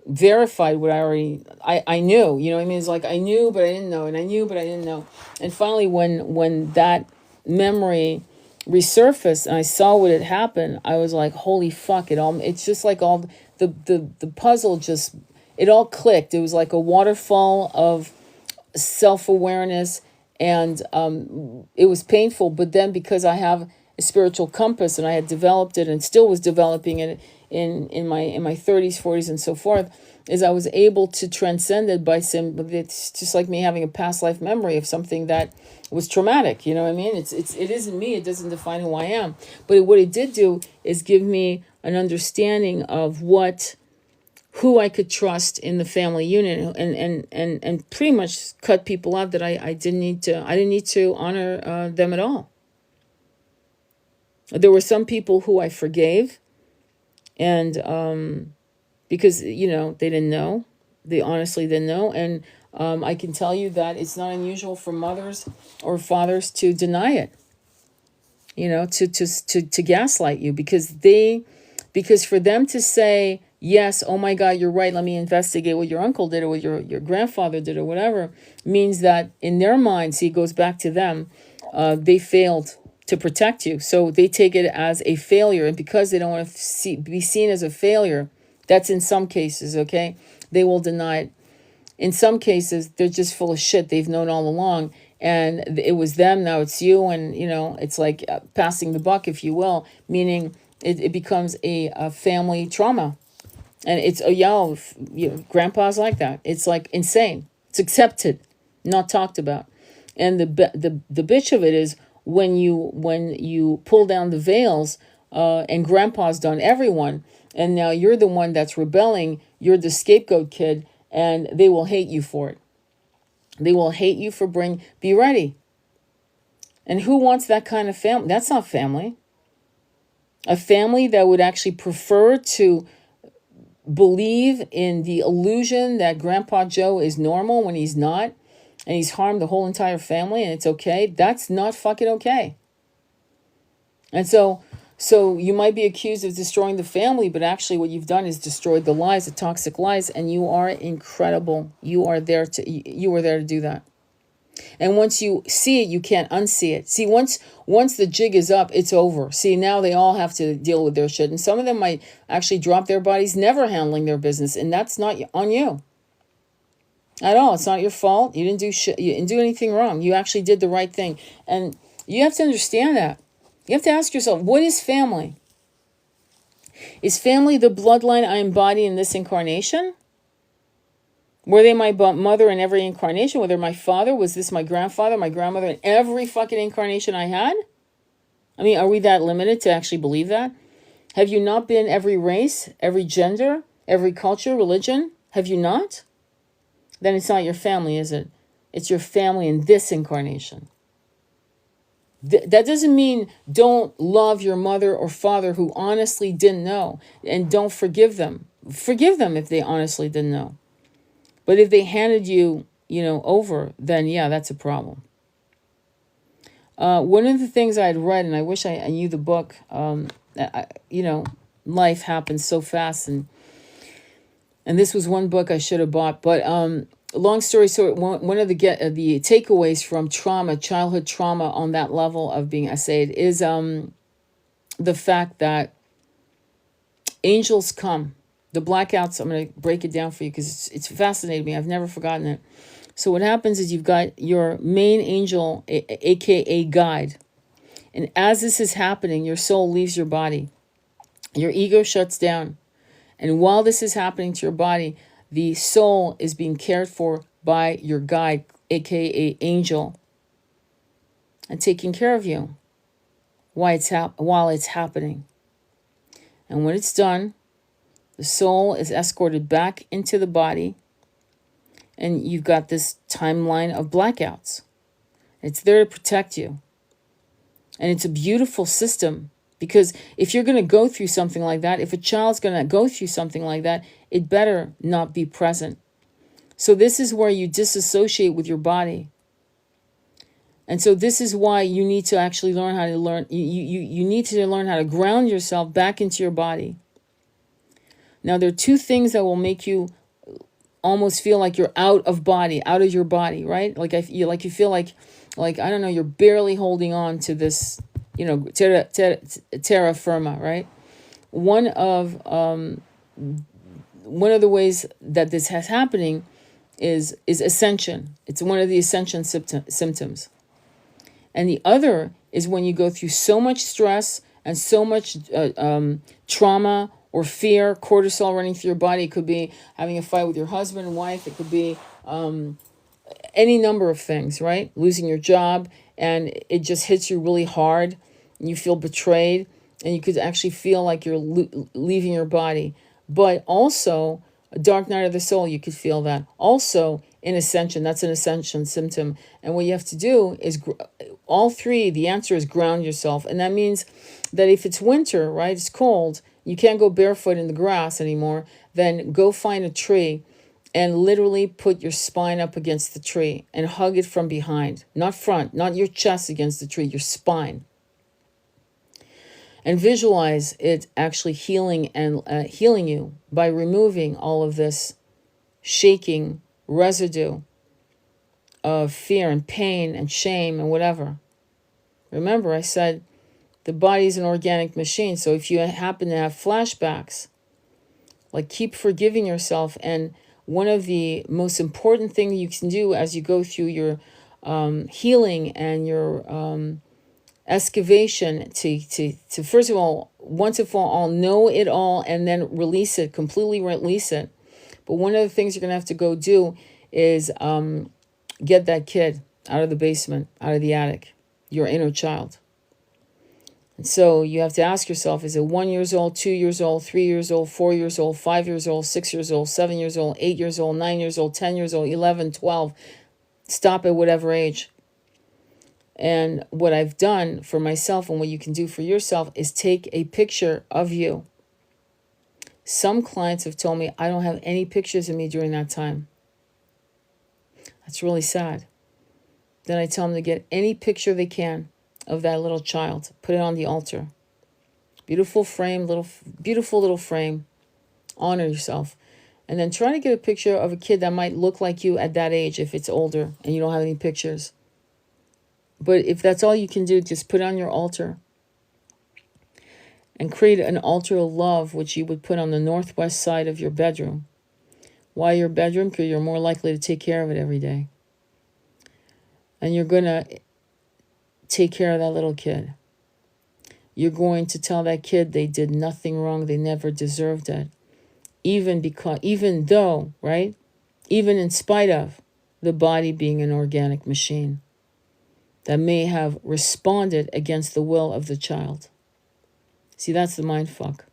verified what I knew. You know what I mean? It's like I knew, but I didn't know. And I knew, but I didn't know. And finally, when that memory resurfaced and I saw what had happened, I was like, holy fuck, it's just like all the puzzle just, it all clicked. It was like a waterfall of self-awareness, and it was painful, but then because I have a spiritual compass and I had developed it and still was developing it in my 30s, 40s, and so forth, is I was able to transcend it by it's just like me having a past life memory of something that was traumatic. You know what I mean? It isn't me. It doesn't define who I am. But what it did do is give me an understanding of who I could trust in the family unit, and pretty much cut people out that I didn't need to honor them at all. There were some people who I forgave, and because they didn't know, they honestly didn't know, and I can tell you that it's not unusual for mothers or fathers to deny it, to gaslight you, because for them to say, yes, oh my God, you're right, let me investigate what your uncle did or what your grandfather did or whatever, means that in their minds, see, it goes back to them, they failed to protect you. So they take it as a failure. And because they don't want to be seen as a failure, that's in some cases, okay, they will deny it. In some cases, they're just full of shit. They've known all along. And it was them, now it's you. And, it's like passing the buck, if you will, meaning it becomes a family trauma. And it's, grandpa's like that. It's like insane. It's accepted, not talked about. And the bitch of it is when you pull down the veils, and grandpa's done everyone, and now you're the one that's rebelling, you're the scapegoat kid, and they will hate you for it. They will hate you for be ready. And who wants that kind of family? That's not family. A family that would actually prefer to believe in the illusion that Grandpa Joe is normal when he's not, and he's harmed the whole entire family and it's okay, that's not fucking okay. And so you might be accused of destroying the family, but actually what you've done is destroyed the lies, the toxic lies, and you are incredible. You were there to do that. And once you see it, you can't unsee it. See, once the jig is up, it's over. See, now they all have to deal with their shit. And some of them might actually drop their bodies, never handling their business. And that's not on you at all. It's not your fault. You didn't do shit. You didn't do anything wrong. You actually did the right thing. And you have to understand that. You have to ask yourself, what is family? Is family the bloodline I embody in this incarnation? Were they my mother in every incarnation? Were they my father? Was this my grandfather, my grandmother in every fucking incarnation I had? I mean, are we that limited to actually believe that? Have you not been every race, every gender, every culture, religion? Have you not? Then it's not your family, is it? It's your family in this incarnation. That doesn't mean don't love your mother or father who honestly didn't know, and don't forgive them. Forgive them if they honestly didn't know. But if they handed you, over, then yeah, that's a problem. One of the things I had read, and I wish I knew the book, life happens so fast, and this was one book I should have bought. But long story short, one of the takeaways from trauma, childhood trauma on that level of being essayed is the fact that angels come. The blackouts, I'm going to break it down for you because it's fascinated me. I've never forgotten it. So what happens is you've got your main angel, aka guide. And as this is happening, your soul leaves your body. Your ego shuts down. And while this is happening to your body, the soul is being cared for by your guide, aka angel, and taking care of you. while it's happening. And when it's done, the soul is escorted back into the body, and you've got this timeline of blackouts. It's there to protect you. And it's a beautiful system, because if you're going to go through something like that, if a child's going to go through something like that, it better not be present. So this is where you disassociate with your body. And so this is why you need to actually learn how to you need to learn how to ground yourself back into your body. Now, there are two things that will make you almost feel like you're out of your body, right? Like you feel like I don't know, you're barely holding on to this, terra firma, right? One of the ways that this has happening is ascension. It's one of the ascension symptoms. And the other is when you go through so much stress and so much trauma or fear, cortisol running through your body. It could be having a fight with your husband and wife. It could be any number of things, right? Losing your job, and it just hits you really hard, and you feel betrayed, and you could actually feel like you're leaving your body. But also, a dark night of the soul, you could feel that. Also, in ascension, that's an ascension symptom. And what you have to do is, all three, the answer is ground yourself. And that means that if it's winter, right, it's cold, you can't go barefoot in the grass anymore, then go find a tree and literally put your spine up against the tree and hug it from behind. Not front, not your chest against the tree, your spine. And visualize it actually healing you by removing all of this shaking residue of fear and pain and shame and whatever. Remember, I said the body is an organic machine. So if you happen to have flashbacks, like, keep forgiving yourself. And one of the most important things you can do as you go through your healing and your excavation to first of all, once and for all, know it all and then release it, completely release it. But one of the things you're going to have to go do is get that kid out of the basement, out of the attic, your inner child. And so you have to ask yourself, is it 1 year old, 2 years old, 3 years old, 4 years old, 5 years old, 6 years old, 7 years old, 8 years old, 9 years old, 10 years old, 11, 12? Stop at whatever age. And what I've done for myself and what you can do for yourself is take a picture of you. Some clients have told me, I don't have any pictures of me during that time. That's really sad. Then I tell them to get any picture they can of that little child. Put it on the altar. Beautiful frame, beautiful little frame. Honor yourself. And then try to get a picture of a kid that might look like you at that age if it's older and you don't have any pictures. But if that's all you can do, just put it on your altar. And create an altar of love, which you would put on the northwest side of your bedroom. Why your bedroom? Because you're more likely to take care of it every day. And you're going to take care of that little kid. You're going to tell that kid they did nothing wrong. They never deserved it. Even though, right? Even in spite of the body being an organic machine that may have responded against the will of the child. See, that's the mind fuck.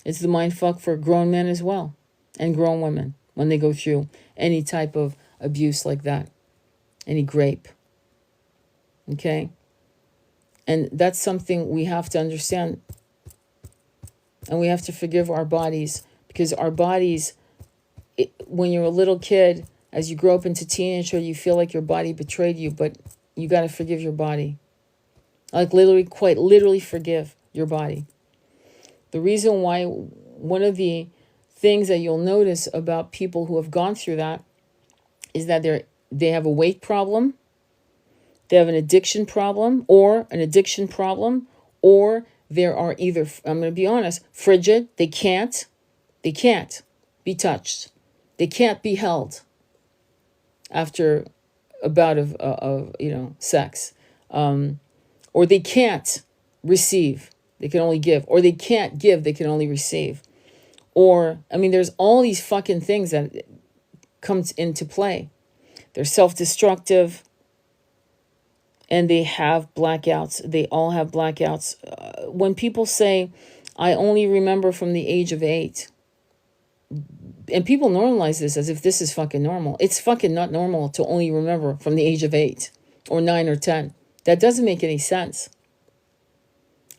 It's the mind fuck for grown men as well, and grown women when they go through any type of abuse like that, any grape. Okay? And that's something we have to understand. And we have to forgive our bodies, because our bodies, when you're a little kid, as you grow up into teenagehood, you feel like your body betrayed you, but you got to forgive your body. Like literally, quite literally forgive your body. The reason why, one of the things that you'll notice about people who have gone through that is that they have a weight problem, they have an addiction problem, or there are either, I'm going to be honest, frigid. They can't be touched. They can't be held after a bout of sex, or they can't receive. They can only give, or they can't give. They can only receive, or there's all these fucking things that comes into play. They're self-destructive. and they have blackouts. They all have blackouts. When people say, I only remember from the age of 8, and people normalize this as if this is fucking normal. It's fucking not normal to only remember from the age of 8 or 9 or 10. That doesn't make any sense.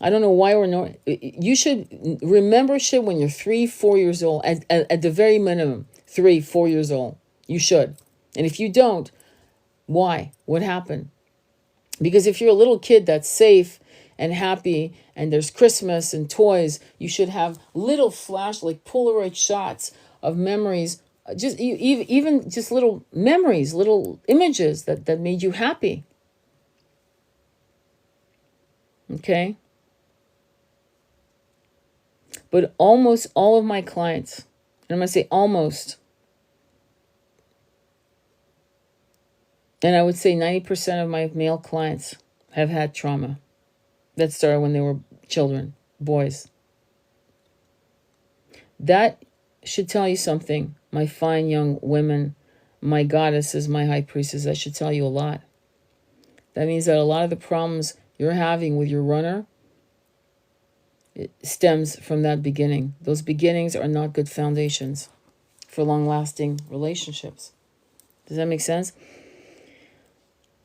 I don't know why we're not. You should remember shit when you're 3, 4 years old. At the very minimum, 3, 4 years old. You should. And if you don't, why? What happened? Because if you're a little kid that's safe and happy and there's Christmas and toys, you should have little flash, like Polaroid shots of memories, just even just little memories, little images that made you happy. Okay? But almost all of my clients, and I'm going to say almost, and I would say 90% of my male clients have had trauma that started when they were children, boys. That should tell you something, my fine young women, my goddesses, my high priestesses. That should tell you a lot. That means that a lot of the problems you're having with your runner, it stems from that beginning. Those beginnings are not good foundations for long-lasting relationships. Does that make sense?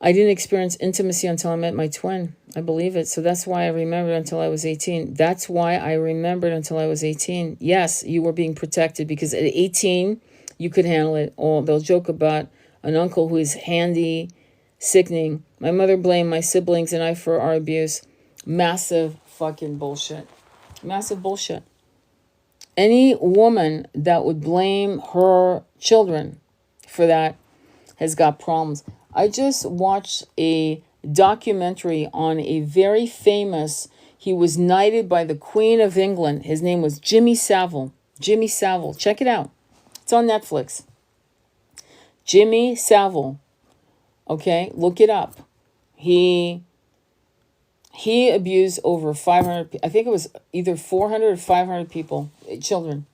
I didn't experience intimacy until I met my twin. I believe it. So that's why I remembered until I was 18. That's why I remembered until I was 18. Yes, you were being protected because at 18, you could handle it. Or they'll joke about an uncle who is handy, sickening. My mother blamed my siblings and I for our abuse. Massive fucking bullshit. Massive bullshit. Any woman that would blame her children for that has got problems. I just watched a documentary on a very famous, he was knighted by the Queen of England. His name was Jimmy Savile. Jimmy Savile. Check it out. It's on Netflix. Jimmy Savile. Okay, look it up. He abused over 500, I think it was either 400 or 500 people, children.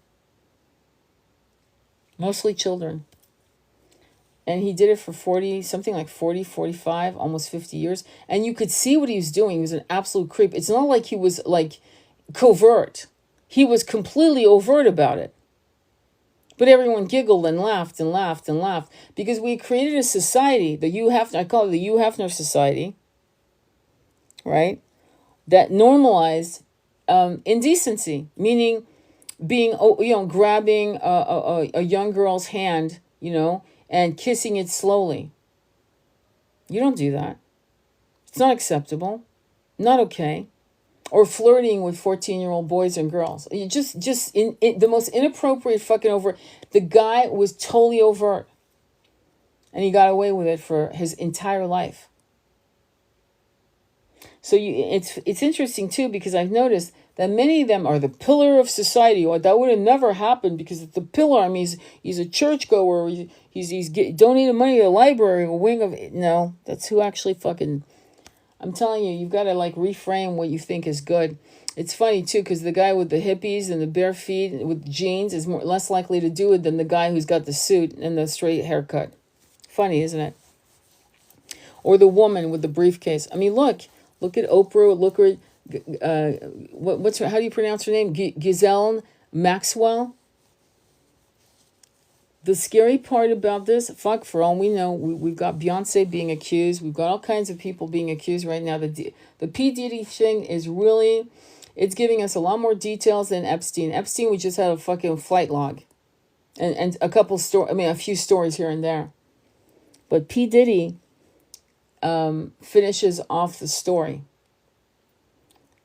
Mostly children. And he did it for 45, almost 50 years. And you could see what he was doing. He was an absolute creep. It's not like he was like covert. He was completely overt about it. But everyone giggled and laughed and laughed and laughed. Because we created a society, I call it the Hugh Hefner Society. Right? That normalized indecency. Meaning being, grabbing a young girl's hand, and kissing it slowly. You don't do that. It's not acceptable. Not okay. Or flirting with 14-year-old boys and girls. You just in the most inappropriate fucking overt. The guy was totally overt. And he got away with it for his entire life. So it's interesting too, because I've noticed that many of them are the pillar of society, or that would have never happened because the pillar. I mean, he's a churchgoer. He's donating money to the library. A wing of no, that's who actually fucking. I'm telling you, you've got to like reframe what you think is good. It's funny too, because the guy with the hippies and the bare feet with jeans is less likely to do it than the guy who's got the suit and the straight haircut. Funny, isn't it? Or the woman with the briefcase. I mean, look at Oprah. Look at how do you pronounce her name? Ghislaine Maxwell. The scary part about this, for all we know, we've got Beyonce being accused. We've got all kinds of people being accused right now. The P. Diddy thing is really, it's giving us a lot more details than Epstein. Epstein, we just had a fucking flight log. And a few stories here and there. But P. Diddy finishes off the story.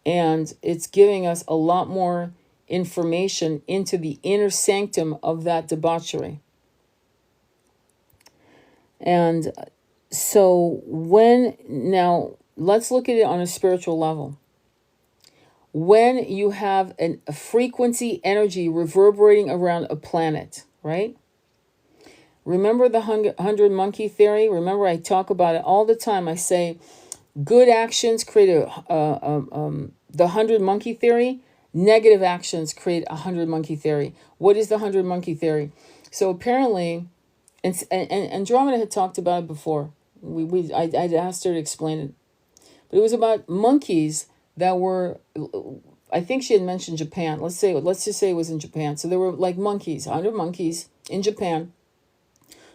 And it's giving us a lot more information into the inner sanctum of that debauchery. And so now let's look at it on a spiritual level. When you have a frequency energy reverberating around a planet, right? Remember the 100 monkey theory? Remember I talk about it all the time. I say good actions create the 100 monkey theory. Negative actions create 100 monkey theory. What is the 100 monkey theory? So apparently, and Andromeda had talked about it before. I'd asked her to explain it But it was about monkeys that were, I think she had mentioned Japan. Let's just say it was in Japan. So there were like monkeys, 100 monkeys in Japan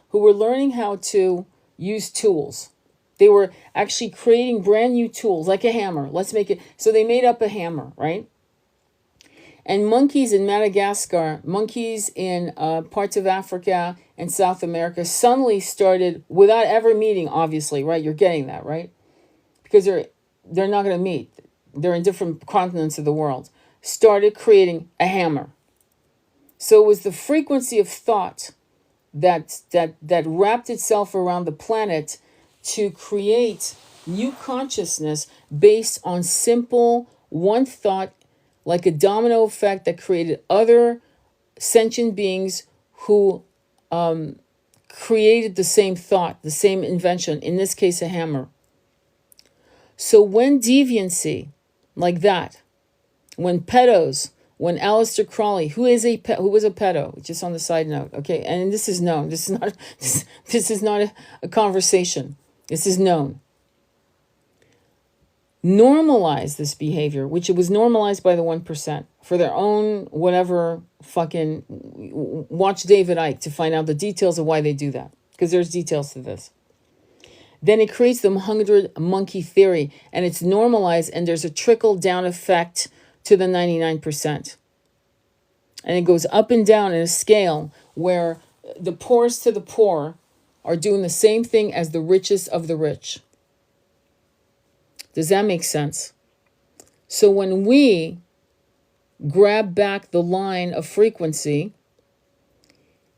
who were learning how to use tools. They were actually creating brand new tools, like a hammer. Let's make it. So they made up a hammer, right? And monkeys in Madagascar, monkeys in parts of Africa and South America suddenly started, without ever meeting, obviously, right? You're getting that, right? Because they're not going to meet. They're in different continents of the world. Started creating a hammer. So it was the frequency of thought that wrapped itself around the planet to create new consciousness based on simple one thought, like a domino effect that created other sentient beings who created the same thought, the same invention, in this case a hammer. So when deviancy like that, when pedos, when Aleister Crowley, who was a pedo, just on the side note, okay, and this is known. This is not a conversation. This is known. Normalize this behavior, which it was normalized by the 1% for their own whatever fucking. Watch David Icke to find out the details of why they do that, because there's details to this. Then it creates the 100 monkey theory, and it's normalized, and there's a trickle down effect to the 99%. And it goes up and down in a scale where the poorest to the poor are doing the same thing as the richest of the rich. Does that make sense? So when we grab back the line of frequency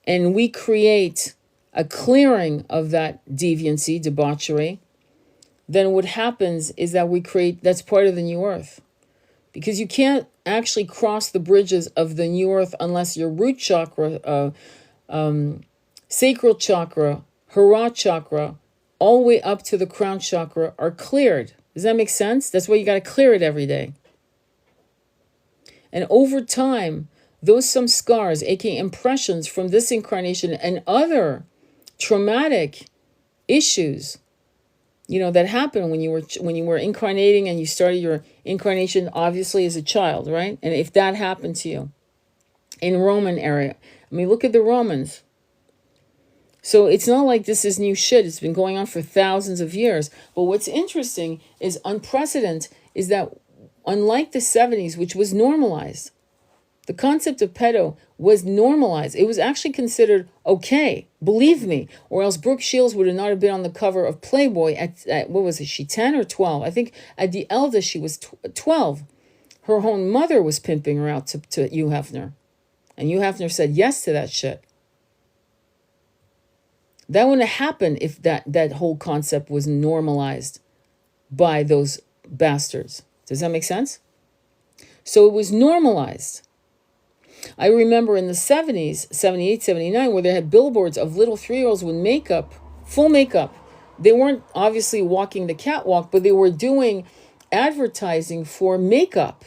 and we create a clearing of that deviancy, debauchery, then what happens is that that's part of the new earth. Because you can't actually cross the bridges of the new earth unless your root chakra, sacral chakra, hara chakra, all the way up to the crown chakra are cleared. Does that make sense? That's why you got to clear it every day. And over time, those some scars, aka impressions from this incarnation and other traumatic issues, that happened when you were incarnating and you started your incarnation obviously as a child, right? And if that happened to you in Roman area, look at the Romans. So it's not like this is new shit. It's been going on for thousands of years. But what's interesting is unprecedented is that unlike the 70s, which was normalized, the concept of pedo was normalized. It was actually considered okay, believe me, or else Brooke Shields would have not have been on the cover of Playboy at what was it, she 10 or 12? I think at the eldest she was 12. Her own mother was pimping her out to Hugh Hefner. And Hugh Hefner said yes to that shit. That wouldn't have happened if that whole concept was normalized by those bastards. Does that make sense? So it was normalized. I remember in the 70s, 78, 79, where they had billboards of little 3-year-olds with makeup, full makeup. They weren't obviously walking the catwalk, but they were doing advertising for makeup.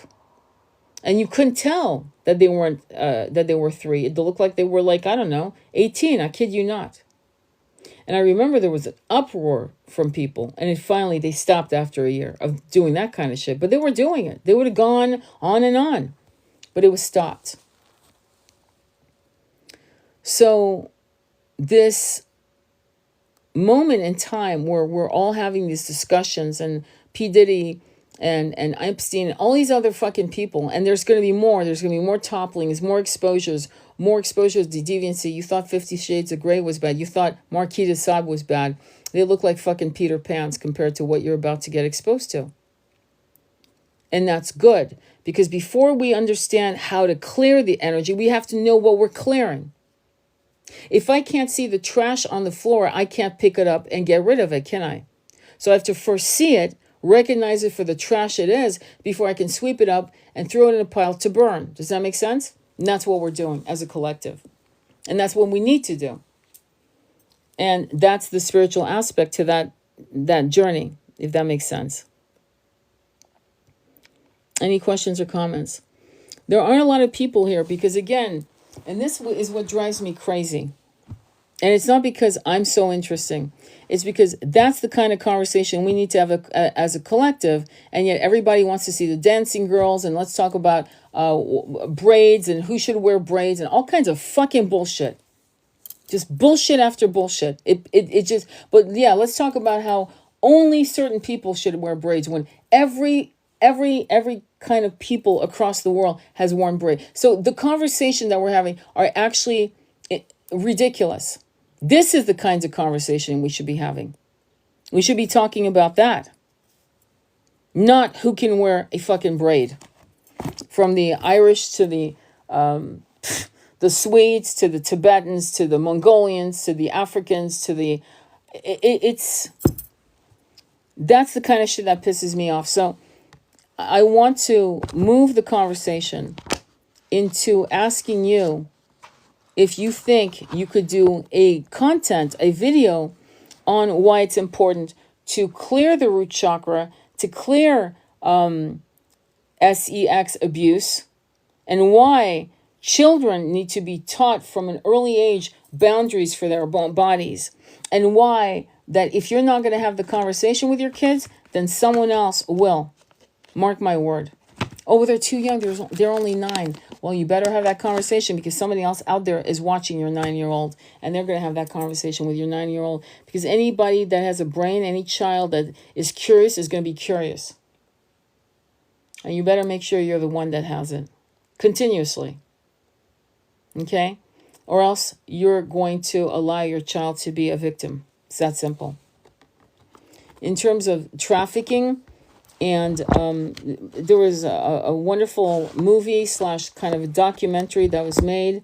And you couldn't tell that they weren't, that they were 3. It looked like they were 18. I kid you not. And I remember there was an uproar from people. And finally, they stopped after a year of doing that kind of shit. But they were doing it. They would have gone on and on. But it was stopped. So this moment in time where we're all having these discussions, and P. Diddy and Epstein and all these other fucking people, and there's going to be more. There's going to be more topplings, more exposures to deviancy. You thought 50 Shades of Grey was bad. You thought Marquis de Sade was bad. They look like fucking Peter Pans compared to what you're about to get exposed to. And that's good, because before we understand how to clear the energy, we have to know what we're clearing. If I can't see the trash on the floor, I can't pick it up and get rid of it, can I? So I have to first see it, recognize it for the trash it is, before I can sweep it up and throw it in a pile to burn. Does that make sense? And that's what we're doing as a collective. And that's what we need to do. And that's the spiritual aspect to that journey, if that makes sense. Any questions or comments? There aren't a lot of people here because, again, and this is what drives me crazy. And it's not because I'm so interesting. It's because that's the kind of conversation we need to have as a collective. And yet everybody wants to see the dancing girls. And let's talk about braids and who should wear braids and all kinds of fucking bullshit. Just bullshit after bullshit. It just, but yeah, let's talk about how only certain people should wear braids when every kind of people across the world has worn braids. So the conversation that we're having are actually ridiculous. This is the kinds of conversation we should be having. We should be talking about that. Not who can wear a fucking braid. From the Irish to the Swedes to the Tibetans to the Mongolians to the Africans to the... That's the kind of shit that pisses me off. So I want to move the conversation into asking you if you think you could do a video on why it's important to clear the root chakra, to clear sex abuse, and why children need to be taught from an early age boundaries for their bodies, and why that if you're not going to have the conversation with your kids, then someone else will. Mark my word. Oh, they're too young. They're only 9. Well, you better have that conversation because somebody else out there is watching your 9-year-old, and they're going to have that conversation with your 9-year-old. Because anybody that has a brain, any child that is curious is going to be curious. And you better make sure you're the one that has it continuously. Okay? Or else you're going to allow your child to be a victim. It's that simple. In terms of trafficking, and there was a wonderful movie / kind of a documentary that was made,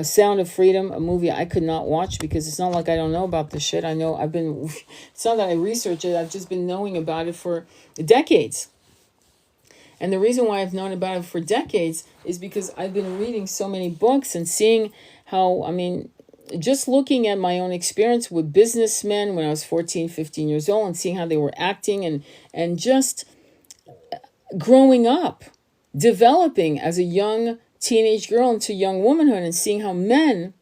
Sound of Freedom, a movie I could not watch because it's not like I don't know about this shit. I know it's not that I research it, I've just been knowing about it for decades. And the reason why I've known about it for decades is because I've been reading so many books and seeing how, just looking at my own experience with businessmen when I was 14, 15 years old and seeing how they were acting and just growing up, developing as a young teenage girl into young womanhood and seeing how men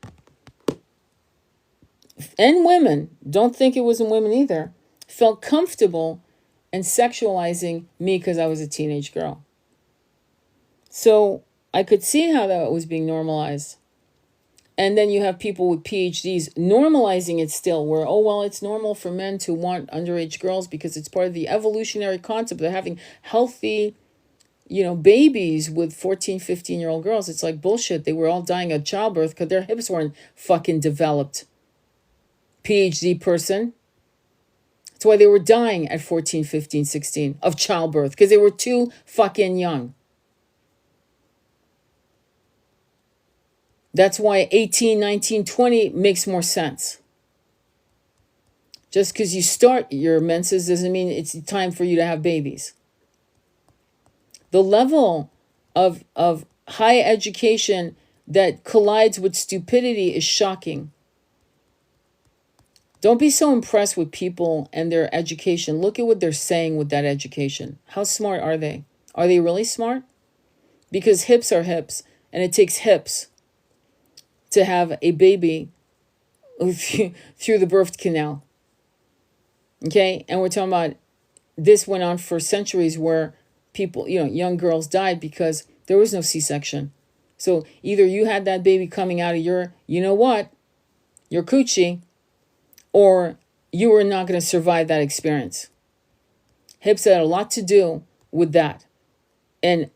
and women, don't think it wasn't women either, felt comfortable and sexualizing me because I was a teenage girl. So I could see how that was being normalized. And then you have people with PhDs normalizing it still, where, oh, well, it's normal for men to want underage girls because it's part of the evolutionary concept of having healthy, babies with 14, 15-year-old girls. It's like bullshit. They were all dying of childbirth because their hips weren't fucking developed. PhD person. That's why they were dying at 14, 15, 16 of childbirth, because they were too fucking young. That's why 18, 19, 20 makes more sense. Just because you start your menses doesn't mean it's time for you to have babies. The level of high education that collides with stupidity is shocking. Don't be so impressed with people and their education. Look at what they're saying with that education. How smart are they? Are they really smart? Because hips are hips, and it takes hips to have a baby through the birth canal. Okay? And we're talking about this went on for centuries where people, young girls died because there was no C-section. So either you had that baby coming out of your, your coochie, or you were not going to survive that experience. Hips had a lot to do with that. And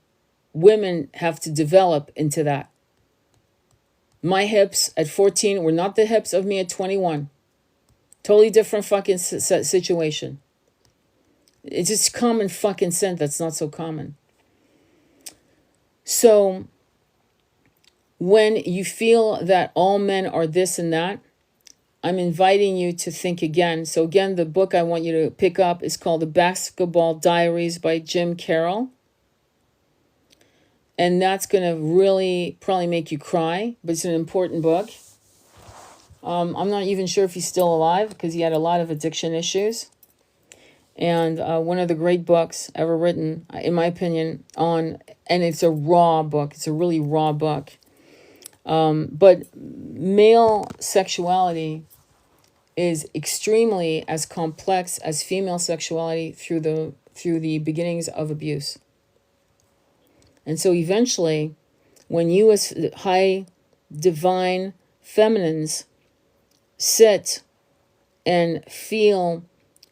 women have to develop into that. My hips at 14 were not the hips of me at 21. Totally different fucking situation. It's just common fucking sense that's not so common. So when you feel that all men are this and that, I'm inviting you to think again. So again, the book I want you to pick up is called The Basketball Diaries by Jim Carroll. And that's going to really probably make you cry, but it's an important book. I'm not even sure if he's still alive because he had a lot of addiction issues. And one of the great books ever written, in my opinion, and it's a raw book. It's a really raw book But male sexuality is extremely as complex as female sexuality through the beginnings of abuse. And so eventually, when you as high divine feminines sit and feel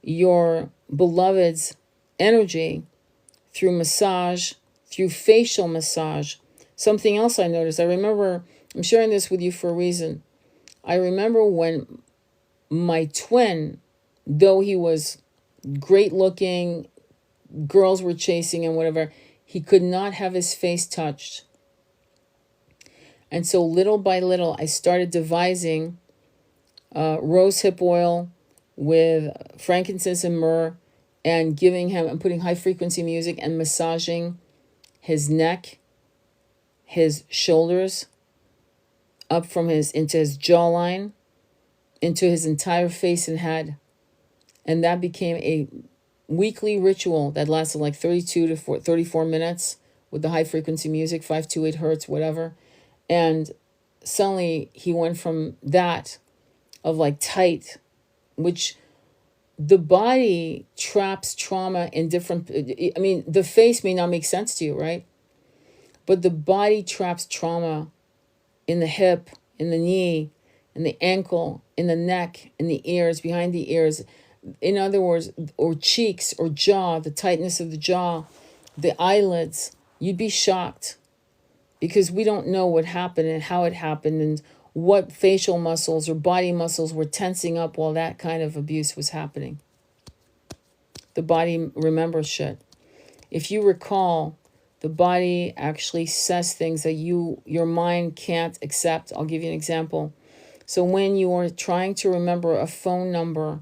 your beloved's energy through massage, through facial massage. Something else I noticed, I'm sharing this with you for a reason. I remember when my twin, though he was great looking, girls were chasing him, whatever, he could not have his face touched. And so little by little, I started devising rose hip oil with frankincense and myrrh, and giving him and putting high frequency music and massaging his neck, his shoulders, up from into his jawline, into his entire face and head. And that became a weekly ritual that lasted like 32 to 34 minutes with the high frequency music, 528 hertz, whatever. And suddenly he went from that of like tight, which the body traps trauma in different, I mean, the face may not make sense to you, right? But the body traps trauma in the hip, in the knee, in the ankle, in the neck, in the ears, behind the ears. In other words, or cheeks or jaw, the tightness of the jaw, the eyelids. You'd be shocked because we don't know what happened and how it happened and what facial muscles or body muscles were tensing up while that kind of abuse was happening. The body remembers shit. If you recall, the body actually says things that your mind can't accept. I'll give you an example. So when you are trying to remember a phone number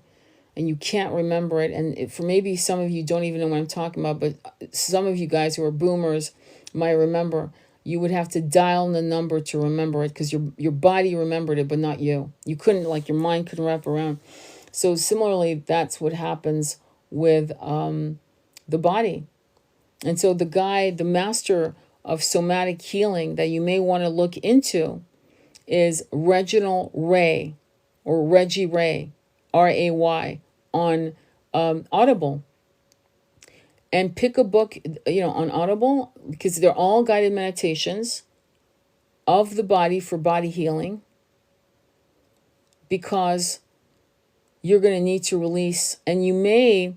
and you can't remember it, and for maybe some of you don't even know what I'm talking about, but some of you guys who are boomers might remember, you would have to dial the number to remember it because your body remembered it, but not you. You couldn't, like your mind couldn't wrap around. So similarly, that's what happens with the body. And so the master of somatic healing that you may want to look into is Reginald Ray, or Reggie Ray, Ray, on Audible. And pick a book, on Audible, because they're all guided meditations of the body for body healing, because you're going to need to release, and you may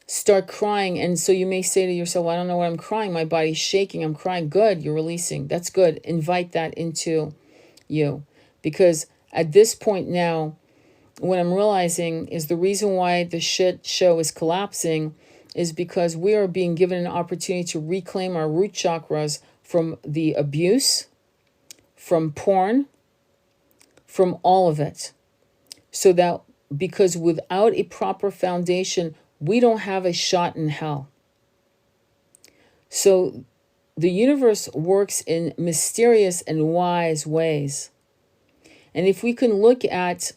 start crying. And so you may say to yourself, well, I don't know why I'm crying. My body's shaking. I'm crying. Good. You're releasing. That's good. Invite that into you. Because at this point now, what I'm realizing is the reason why the shit show is collapsing is because we are being given an opportunity to reclaim our root chakras from the abuse, from porn, from all of it. So that, because without a proper foundation, we don't have a shot in hell. So the universe works in mysterious and wise ways. And if we can look at,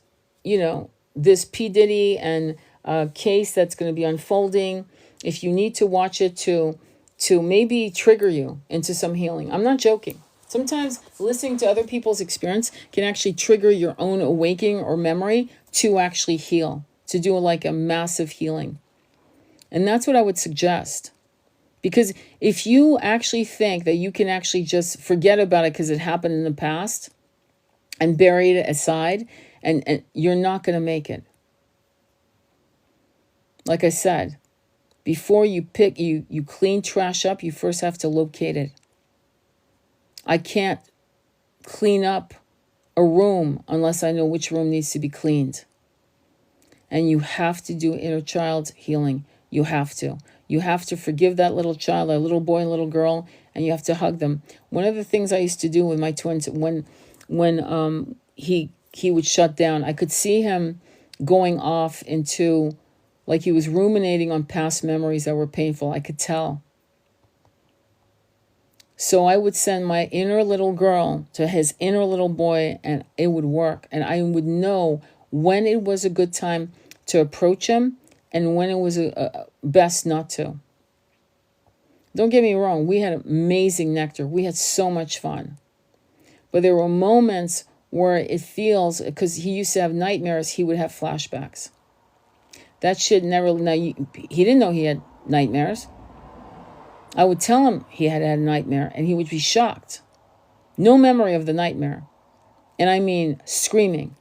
this P. Diddy and case that's going to be unfolding, if you need to watch it to maybe trigger you into some healing. I'm not joking. Sometimes listening to other people's experience can actually trigger your own awakening or memory to actually heal, to do like a massive healing. And that's what I would suggest. Because if you actually think that you can actually just forget about it because it happened in the past and bury it aside, and you're not going to make it. Like I said, before you clean trash up, you first have to locate it. I can't clean up a room unless I know which room needs to be cleaned. And you have to do inner child healing. You have to. You have to forgive that little child, a little boy and little girl, and you have to hug them. One of the things I used to do with my twins, when he would shut down, I could see him going off into, like he was ruminating on past memories that were painful. I could tell. So I would send my inner little girl to his inner little boy, and it would work. And I would know when it was a good time to approach him and when it was best not to. Don't get me wrong. We had amazing nectar. We had so much fun. But there were moments where it feels, because he used to have nightmares, he would have flashbacks. That shit never, he didn't know he had nightmares. I would tell him he had a nightmare and he would be shocked. No memory of the nightmare. And I mean screaming.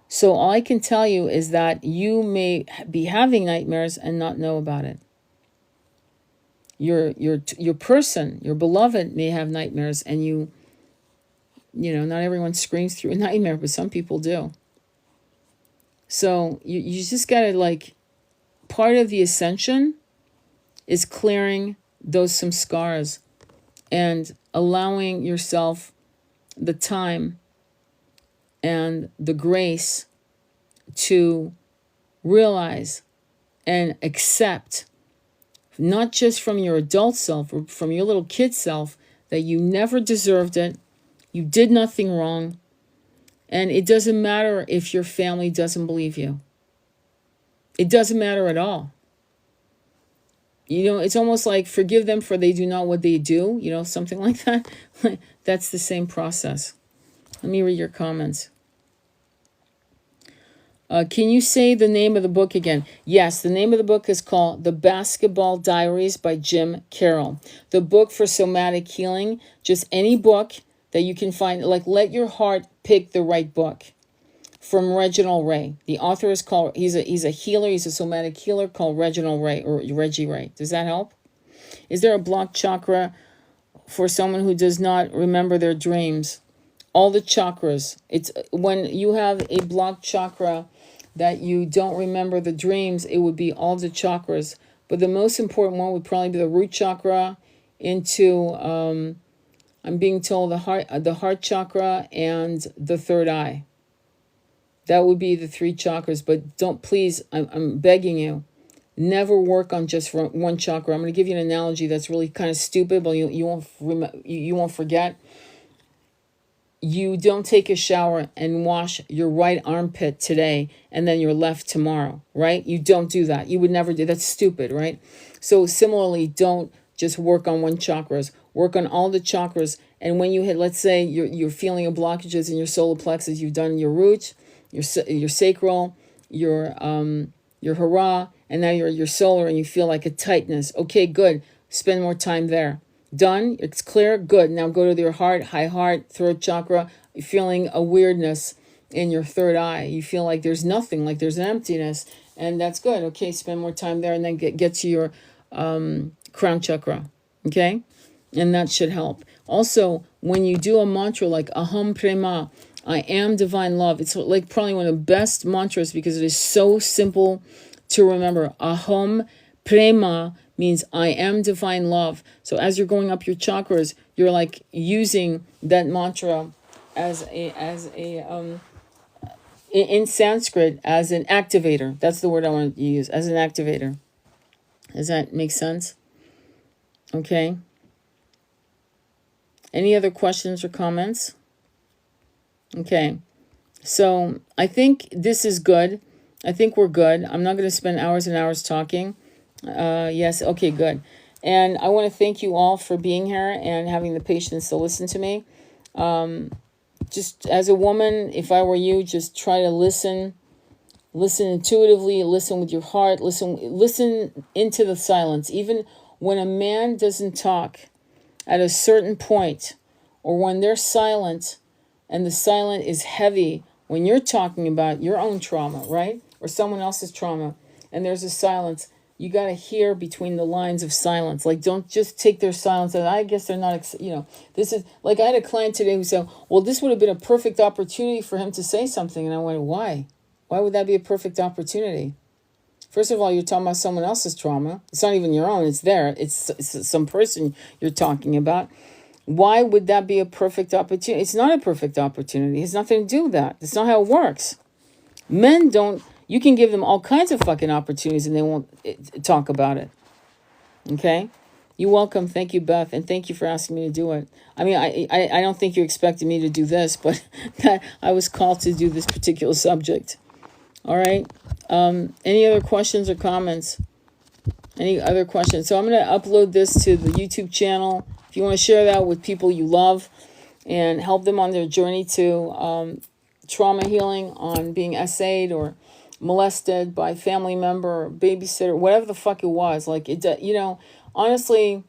So all I can tell you is that you may be having nightmares and not know about it. Your person, your beloved, may have nightmares, and you know, not everyone screams through a nightmare, but some people do. So you just gotta, like, part of the ascension is clearing some scars and allowing yourself the time and the grace to realize and accept, not just from your adult self or from your little kid self, that you never deserved it, you did nothing wrong, and it doesn't matter if your family doesn't believe you. It doesn't matter at all. You know, it's almost like forgive them for they do not what they do, you know, something like that. That's the same process. Let me read your comments. Can you say the name of the book again? Yes, the name of the book is called The Basketball Diaries by Jim Carroll. The book for somatic healing, just any book that you can find, like let your heart pick the right book. From Reginald Ray. The author is called, he's a healer, he's a somatic healer called Reginald Ray, or Reggie Ray. Does that help? Is there a blocked chakra for someone who does not remember their dreams? All the chakras. It's when you have a blocked chakra that you don't remember the dreams, it would be all the chakras. But the most important one would probably be the root chakra into, I'm being told, the heart chakra and the third eye. That would be the three chakras. But don't, please, I'm begging you, never work on just one chakra. I'm going to give you an analogy that's really kind of stupid, but you won't forget. You don't take a shower and wash your right armpit today and then your left tomorrow, right? You don't do that. You would never do. That's stupid, right? So similarly, don't just work on one chakras. Work on all the chakras. And when you hit, let's say you're feeling blockages in your solar plexus, you've done your root, your sacral, your hara, and now your solar, and you feel like a tightness. Okay, good. Spend more time there. Done. It's clear. Good. Now go to your heart, high heart, throat chakra. You're feeling a weirdness in your third eye. You feel like there's nothing, like there's an emptiness, and that's good. Okay, spend more time there, and then get to your crown chakra. Okay, and that should help. Also, when you do a mantra like Aham Prema, I am divine love, it's like probably one of the best mantras because it is so simple to remember. Aham Prema means I am divine love. So as you're going up your chakras, you're like using that mantra as a in Sanskrit as an activator. That's the word I want to use, as an activator. Does that make sense? Okay. Any other questions or comments? Okay. So I think this is good. I think we're good. I'm not going to spend hours and hours talking. Yes. Okay, good. And I want to thank you all for being here and having the patience to listen to me. Just as a woman, if I were you, just try to listen intuitively, listen with your heart, listen into the silence. Even when a man doesn't talk at a certain point, or when they're silent and the silent is heavy, when you're talking about your own trauma, right? Or someone else's trauma, and there's a silence, you got to hear between the lines of silence. Like, don't just take their silence and I guess they're not, this is like, I had a client today who said, well, this would have been a perfect opportunity for him to say something. And I went, why? Why would that be a perfect opportunity? First of all, you're talking about someone else's trauma. It's not even your own. It's there. It's some person you're talking about. Why would that be a perfect opportunity? It's not a perfect opportunity. It has nothing to do with that. That's not how it works. Men don't. You can give them all kinds of fucking opportunities and they won't talk about it. Okay? You're welcome. Thank you, Beth. And thank you for asking me to do it. I mean, I don't think you expected me to do this, but that I was called to do this particular subject. All right? Any other questions or comments? Any other questions? So I'm going to upload this to the YouTube channel. If you want to share that with people you love, and help them on their journey to trauma healing, on being SA'd or molested by family member or babysitter, whatever the fuck it was. Like, it, honestly,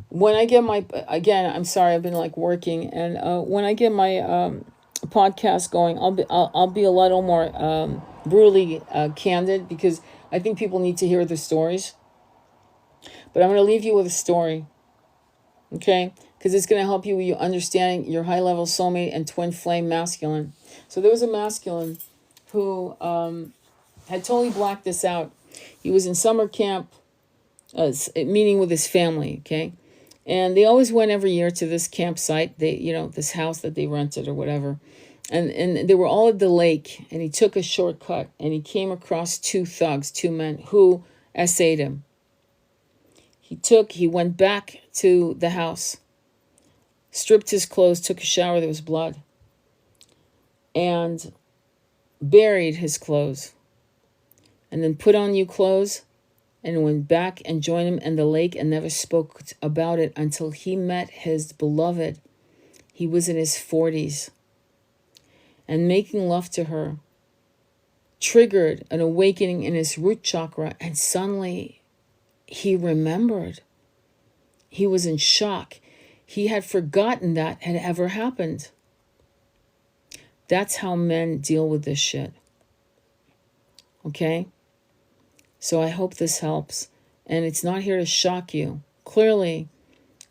when I get my, again, I'm sorry, I've been like working, and when I get my podcast going, I'll be a little more brutally candid, because I think people need to hear the stories. But I'm going to leave you with a story, okay? Because it's going to help you with you understanding your high level soulmate and twin flame masculine. So there was a masculine who had totally blacked this out. He was in summer camp, meeting with his family, okay? And they always went every year to this campsite, this house that they rented or whatever. And they were all at the lake, and he took a shortcut, and he came across two thugs, two men, who essayed him. He went back to the house, stripped his clothes, took a shower, there was blood, and buried his clothes, and then put on new clothes, and went back and joined him in the lake, and never spoke about it until he met his beloved. He was in his 40s, and making love to her triggered an awakening in his root chakra, and suddenly he remembered. He was in shock. He had forgotten that had ever happened. That's how men deal with this shit. Okay? So I hope this helps. And it's not here to shock you. Clearly,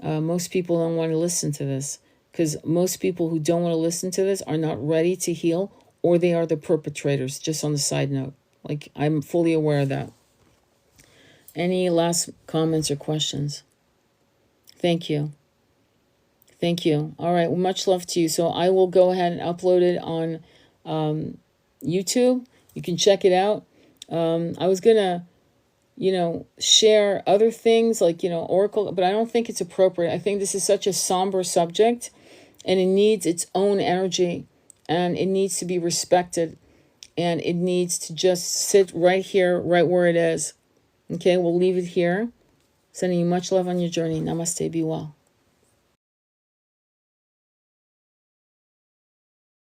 most people don't want to listen to this, because most people who don't want to listen to this are not ready to heal, or they are the perpetrators, just on the side note. Like, I'm fully aware of that. Any last comments or questions? Thank you. Thank you. All right. Well, much love to you. So I will go ahead and upload it on YouTube. You can check it out. I was going to, share other things like, Oracle, but I don't think it's appropriate. I think this is such a somber subject, and it needs its own energy, and it needs to be respected, and it needs to just sit right here, right where it is. Okay, we'll leave it here. Sending you much love on your journey. Namaste. Be well.